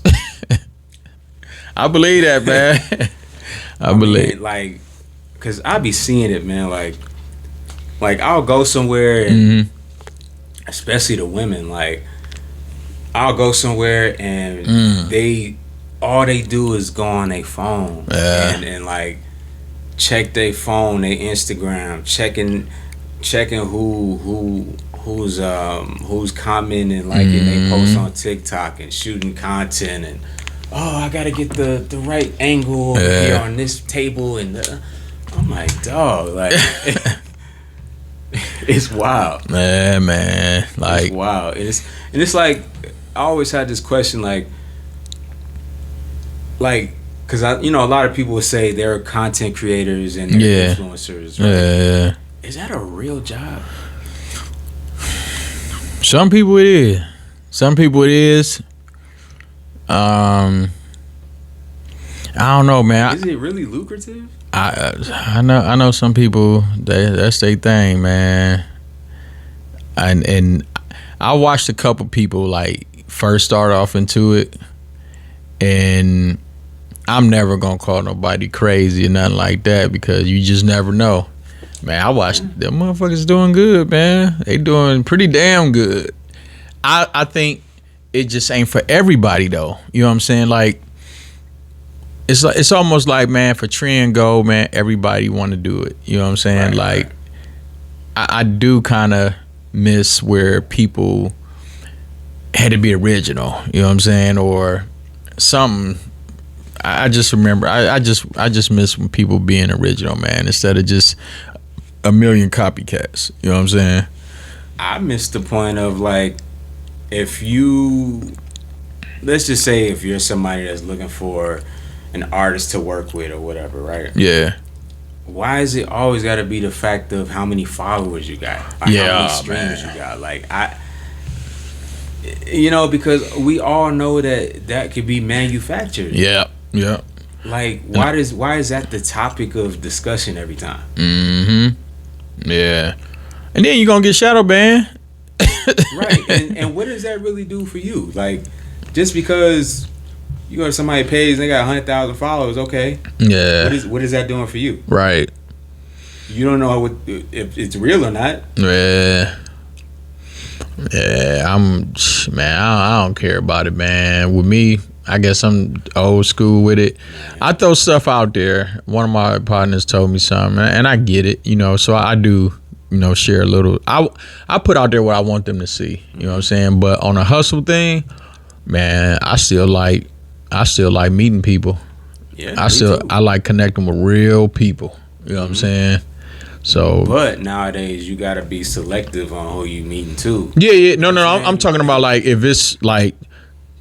I believe that, man. I believe. mean, like, cause I be seeing it, man. Like I'll go somewhere, and especially the women, like I'll go somewhere and all they do is go on their phone and like check their phone, their Instagram, checking who's commenting and liking they posts on TikTok and shooting content and I gotta get the right angle here on this table and I'm like, dog, like it's wild. Man, like it's wild. And it's like I always had this question, like, because a lot of people would say they're content creators and they're influencers. Right? Yeah. Is that a real job? Some people it is. Some people it is. I don't know, man. Is it really lucrative? I know some people that's their thing, man. And I watched a couple people like first start off into it, and I'm never gonna call nobody crazy or nothing like that because you just never know. Man, I watched them motherfuckers doing good, man. They doing pretty damn good. I think it just ain't for everybody though. You know what I'm saying? Like it's almost like, man, for trend go, man, everybody want to do it. You know what I'm saying? Right, like I do kind of miss where people had to be original. You know what I'm saying? Or something. I just remember. I just miss when people being original, man, instead of just a million copycats. You know what I'm saying? I miss the point of like, if you, let's just say if you're somebody that's looking for an artist to work with or whatever, right? Yeah. Why is it always got to be the fact of how many followers you got? Or how many streams you got? Like because we all know that could be manufactured. Yeah. Yeah. Like, why is that the topic of discussion every time? Mm-hmm. Yeah. And then you're gonna get shadow banned. Right. And what does that really do for you? Like, just because you go to somebody's page and they got 100,000 followers, okay. Yeah. What is that doing for you? Right. You don't know if it's real or not. Yeah. Yeah. I don't care about it, man. With me, I guess I'm old school with it. I throw stuff out there. One of my partners told me something, and I get it, so I do, share a little. I put out there what I want them to see, you know what I'm saying? But on a hustle thing, man, I still like meeting people. Yeah, I like connecting with real people, you know what I'm saying? So, but nowadays you gotta be selective on who you meeting too. Yeah. No. I'm talking about like if it's like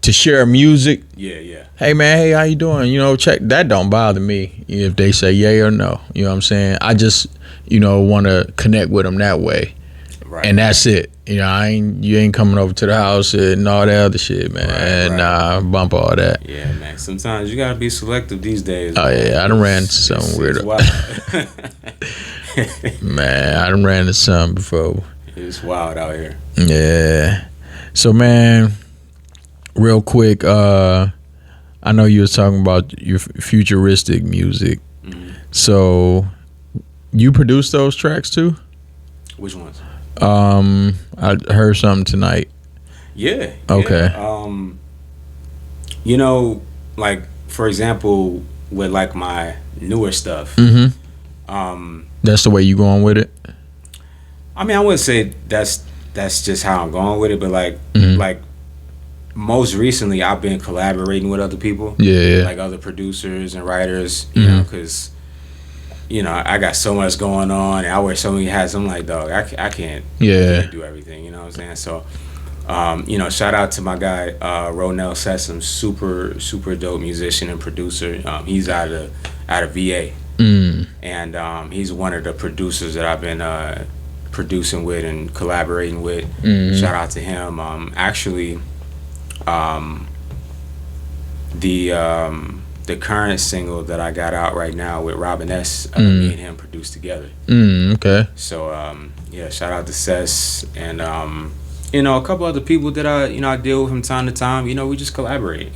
to share music. Yeah. Hey man, hey, how you doing? Check that. Don't bother me if they say yay or no. You know what I'm saying? I just want to connect with them that way, right? And that's it. You ain't coming over to the house and all that other shit, man. Right. Nah, bump all that. Yeah, man. Sometimes you gotta be selective these days. Oh yeah, I done ran into something weird. Man, I done ran into something before. It's wild out here. Yeah. So man, real quick, I know you was talking about your futuristic music. Mm-hmm. So you produce those tracks too? Which ones? I heard something tonight. Yeah. Okay. Yeah. Like for example, with like my newer stuff. Mm-hmm. That's the way you going with it? I mean, I wouldn't say that's just how I'm going with it, but like most recently I've been collaborating with other people. Yeah. Like other producers and writers, you know, because I got so much going on and I wear so many hats. I'm like, dog, I can't do everything, you know what I'm saying? So Shout out to my guy Ronell Sessom, super dope musician and producer. He's out of VA, and he's one of the producers that I've been producing with and collaborating with. Shout out to him. The current single that I got out right now with Robin S, me and him produced together. Okay. So shout out to Sess and a couple other people that I deal with from time to time. We just collaborate.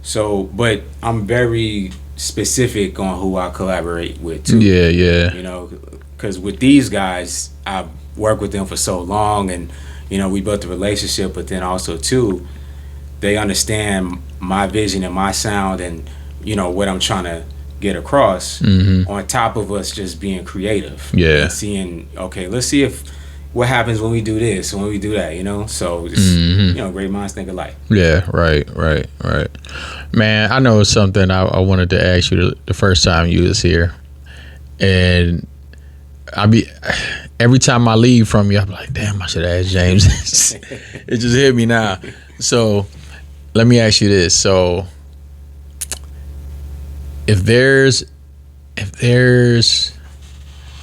So, but I'm very specific on who I collaborate with too. Yeah. Because with these guys, I've worked with them for so long, and we built a relationship. But then also too, they understand my vision and my sound, and what I'm trying to get across. On top of us just being creative. Yeah. And seeing, okay, let's see what happens when we do this and when we do that. So it's great minds think alike. Yeah. Right. Man, I know it's something I wanted to ask you the first time you was here, and every time I leave from you, I'm like, damn, I should ask James. It just hit me now. So let me ask you this. So if there's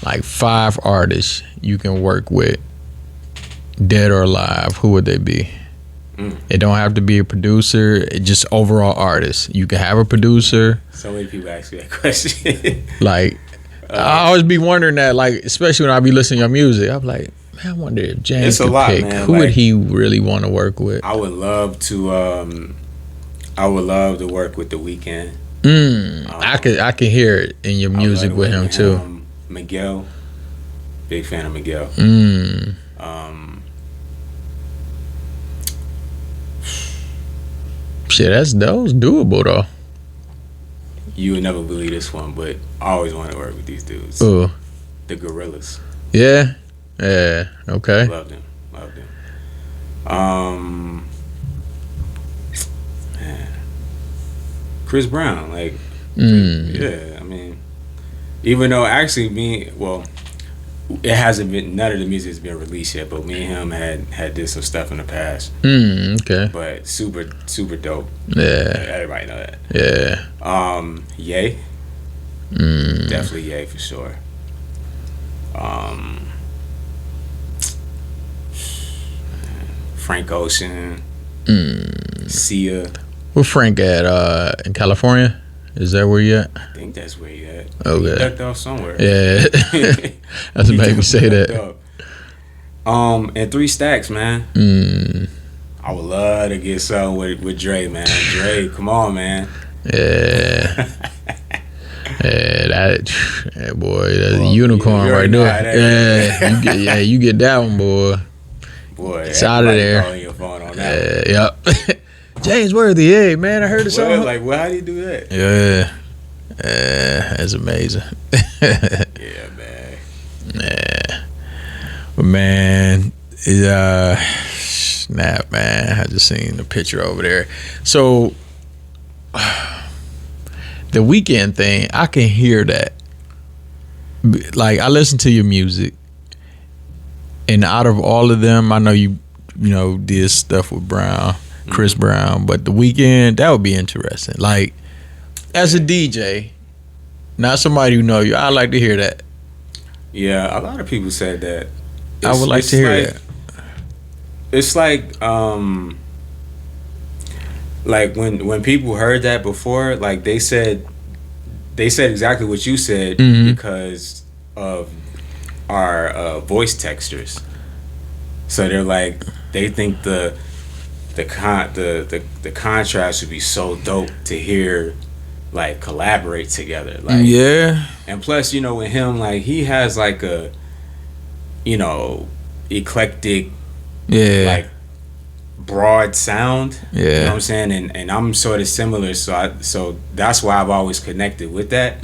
like 5 artists you can work with, dead or alive, who would they be? It don't have to be a producer, just overall artists. You can have a producer. So many people ask me that question. Like, I always be wondering that, like, especially when I be listening to your music, I'm like, man, I wonder if James could pick. Man. Who would he really want to work with? I would love to work with The Weeknd. I can hear it in your music with him too. Miguel, big fan of Miguel. Shit, that was doable though. You would never believe this one, but I always want to work with these dudes. Ooh. The Gorillas. Yeah. Okay. Love them. Man. Chris Brown, like, yeah. I mean, even though actually it hasn't been, none of the music has been released yet, but me and him had did some stuff in the past. Okay. But super dope. Yeah. Everybody know that. Yeah. Ye. Definitely Ye for sure. Frank Ocean. Sia. Where Frank at? In California? Is that where you at? I think that's where he at. Okay. He ducked off somewhere. Yeah. That's what made me say that. And 3 Stacks, man. I would love to get something with Dre, man. Dre, come on, man. Yeah. Yeah, boy, that's a unicorn right there. You get that one, boy. Boy, it's out of there. Calling your phone on that. Yep. James Worthy, hey man, I heard the song. Like, well, how do you do that? Yeah, that's amazing. Yeah, man. Yeah, but man, snap, man. I just seen the picture over there. So the Weeknd thing, I can hear that. Like, I listen to your music, and out of all of them, I know you did stuff with Chris Brown, but The Weeknd, that would be interesting. Like, as a DJ, not somebody who know you, I like to hear that. Yeah, a lot of people said that. I would like to hear that. It's like when people heard that before, like they said exactly what you said because of our voice textures. So they're like, they think the contrast would be so dope to hear, like, collaborate together. Like, yeah. And plus, with him, like, he has like a, eclectic, like, broad sound. Yeah. You know what I'm saying? And I'm sort of similar, so that's why I've always connected with that.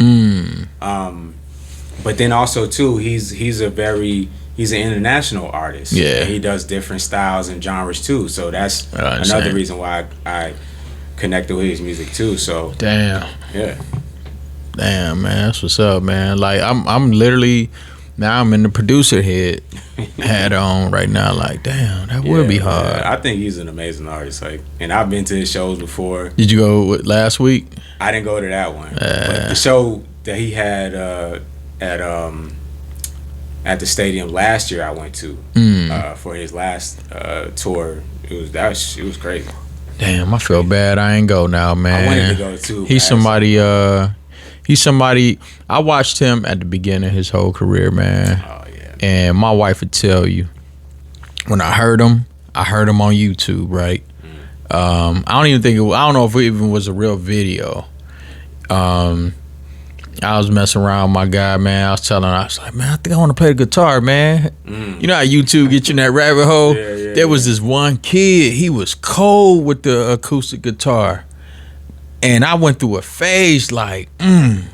But then also too, he's an international artist. Yeah. And he does different styles and genres too. So that's another reason why I connected with his music too. So damn. Yeah. Damn, man, that's what's up, man. Like, I'm literally Now I'm in the producer head hat on right now. Like, damn, that would be hard. Yeah, I think he's an amazing artist. Like, and I've been to his shows before. Did you go last week? I didn't go to that one, but the show that he had at the stadium last year, I went to for his last tour. It was crazy. Damn, I feel bad. I ain't go now, man. I wanted to go too. He's somebody. He's somebody. I watched him at the beginning of his whole career, man. Oh yeah. And my wife would tell you, when I heard him on YouTube, right? I don't even think I don't know if it even was a real video. I was messing around with my guy, man. I was like, man, I think I want to play the guitar, man. You know how YouTube get you in that rabbit hole? There was this one kid, he was cold with the acoustic guitar. And I went through a phase like, man,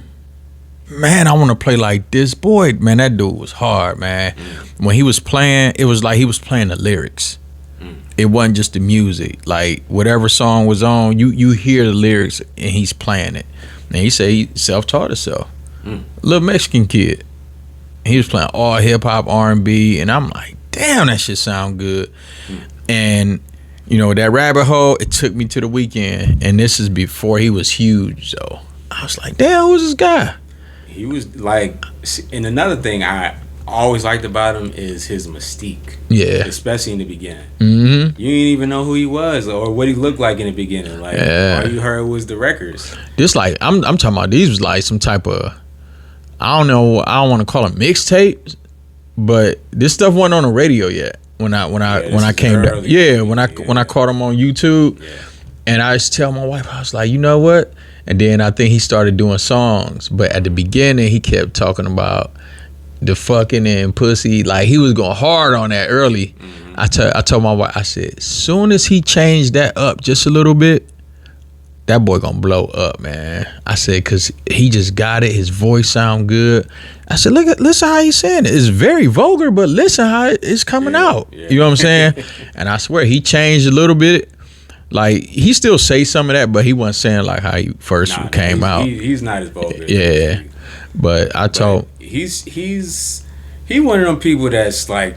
I want to play like this. Boy, man, that dude was hard, man. When he was playing, it was like he was playing the lyrics. It wasn't just the music. Like, whatever song was on, you hear the lyrics and he's playing it. And he said he self-taught himself. Little Mexican kid. He was playing all hip-hop, R&B, and I'm like, damn, that shit sound good. And, you know, that rabbit hole, it took me to the weekend. And this is before he was huge, so I was like, damn, who's this guy? He was like, and another thing I always liked about him is his mystique. Yeah. Especially in the beginning. Mm-hmm. You didn't even know who he was or what he looked like in the beginning. Like, all you heard was the records. This like, I'm talking about, these was like some type of, I don't know, I don't want to call them mixtapes, but this stuff wasn't on the radio yet. When I came back, when I caught him on YouTube, and I used to tell my wife, I was like, you know what? And then I think he started doing songs, but at the beginning he kept talking about the fucking and pussy. Like, he was going hard on that early. I told my wife, I said, as soon as he changed that up just a little bit, that boy gonna blow up, man. I said, cause he just got it. His voice sound good. I said, listen how he's saying it. It's very vulgar, but listen how it's coming out. You know what I'm saying? And I swear he changed a little bit. Like, he still say some of that, but he wasn't saying like how he first came out. He's not as vulgar. Yeah, but I told he's one of them people that's like,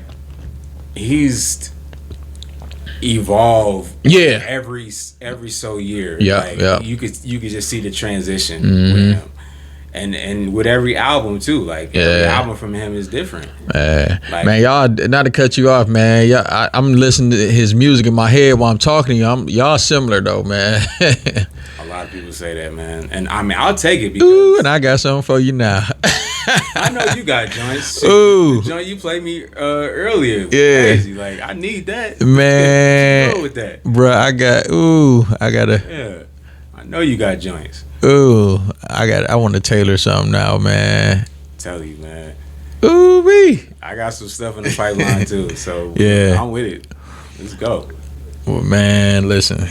he's evolved every so year. You could just see the transition with him. And with every album too, like every album from him is different. Like, man, y'all, not to cut you off, man. I'm listening to his music in my head while I'm talking to you. Y'all similar though, man. A lot of people say that, man, and I mean, I'll take it because. Ooh, and I got something for you now. I know you got joints. Ooh, the joint you played me earlier. Crazy. Like, I need that, man. Go with that, bro. I gotta. Yeah, I know you got joints. Ooh, I want to tailor something now, man. Tell you, man. Ooh, wee. I got some stuff in the pipeline too, so I'm with it. Let's go. Well, man, listen.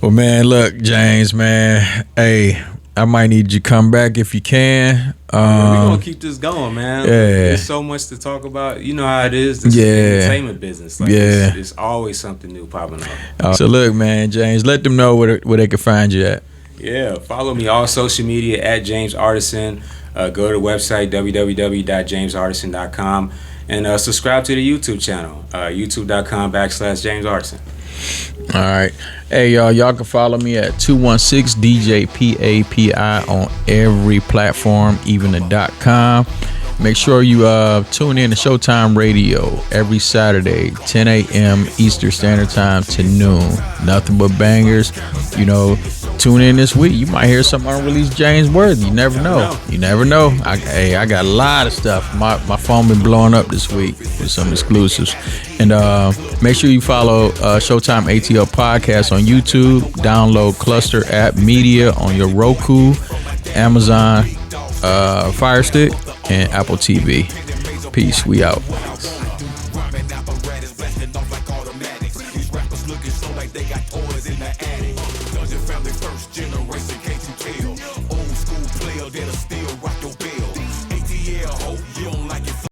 Well, man, look, James, man. Hey, I might need you to come back if you can. We're gonna keep this going, man. There's so much to talk about. You know how it is. This is the entertainment business. Like, it's always something new popping up. So look, man, James, let them know where they can find you at. Yeah, follow me all social media at James Artissen. Go to the website www.jamesartissen.com and subscribe to the YouTube channel, youtube.com/James Artissen. All right. Hey, y'all can follow me at 216 DJ PAPI on every platform, even the .com. Make sure you tune in to Showtime Radio every Saturday, 10 a.m. Eastern Standard Time to noon. Nothing but bangers. You know, tune in this week. You might hear some unreleased James Worthy. You never know. You never know. I got a lot of stuff. My phone been blowing up this week with some exclusives. And make sure you follow Showtime ATL Podcast on YouTube. Download Cluster App Media on your Roku, Amazon Fire Stick, and Apple TV. Peace. We out. These rappers looking so like they got toys in the attic. Dungeon family first generation.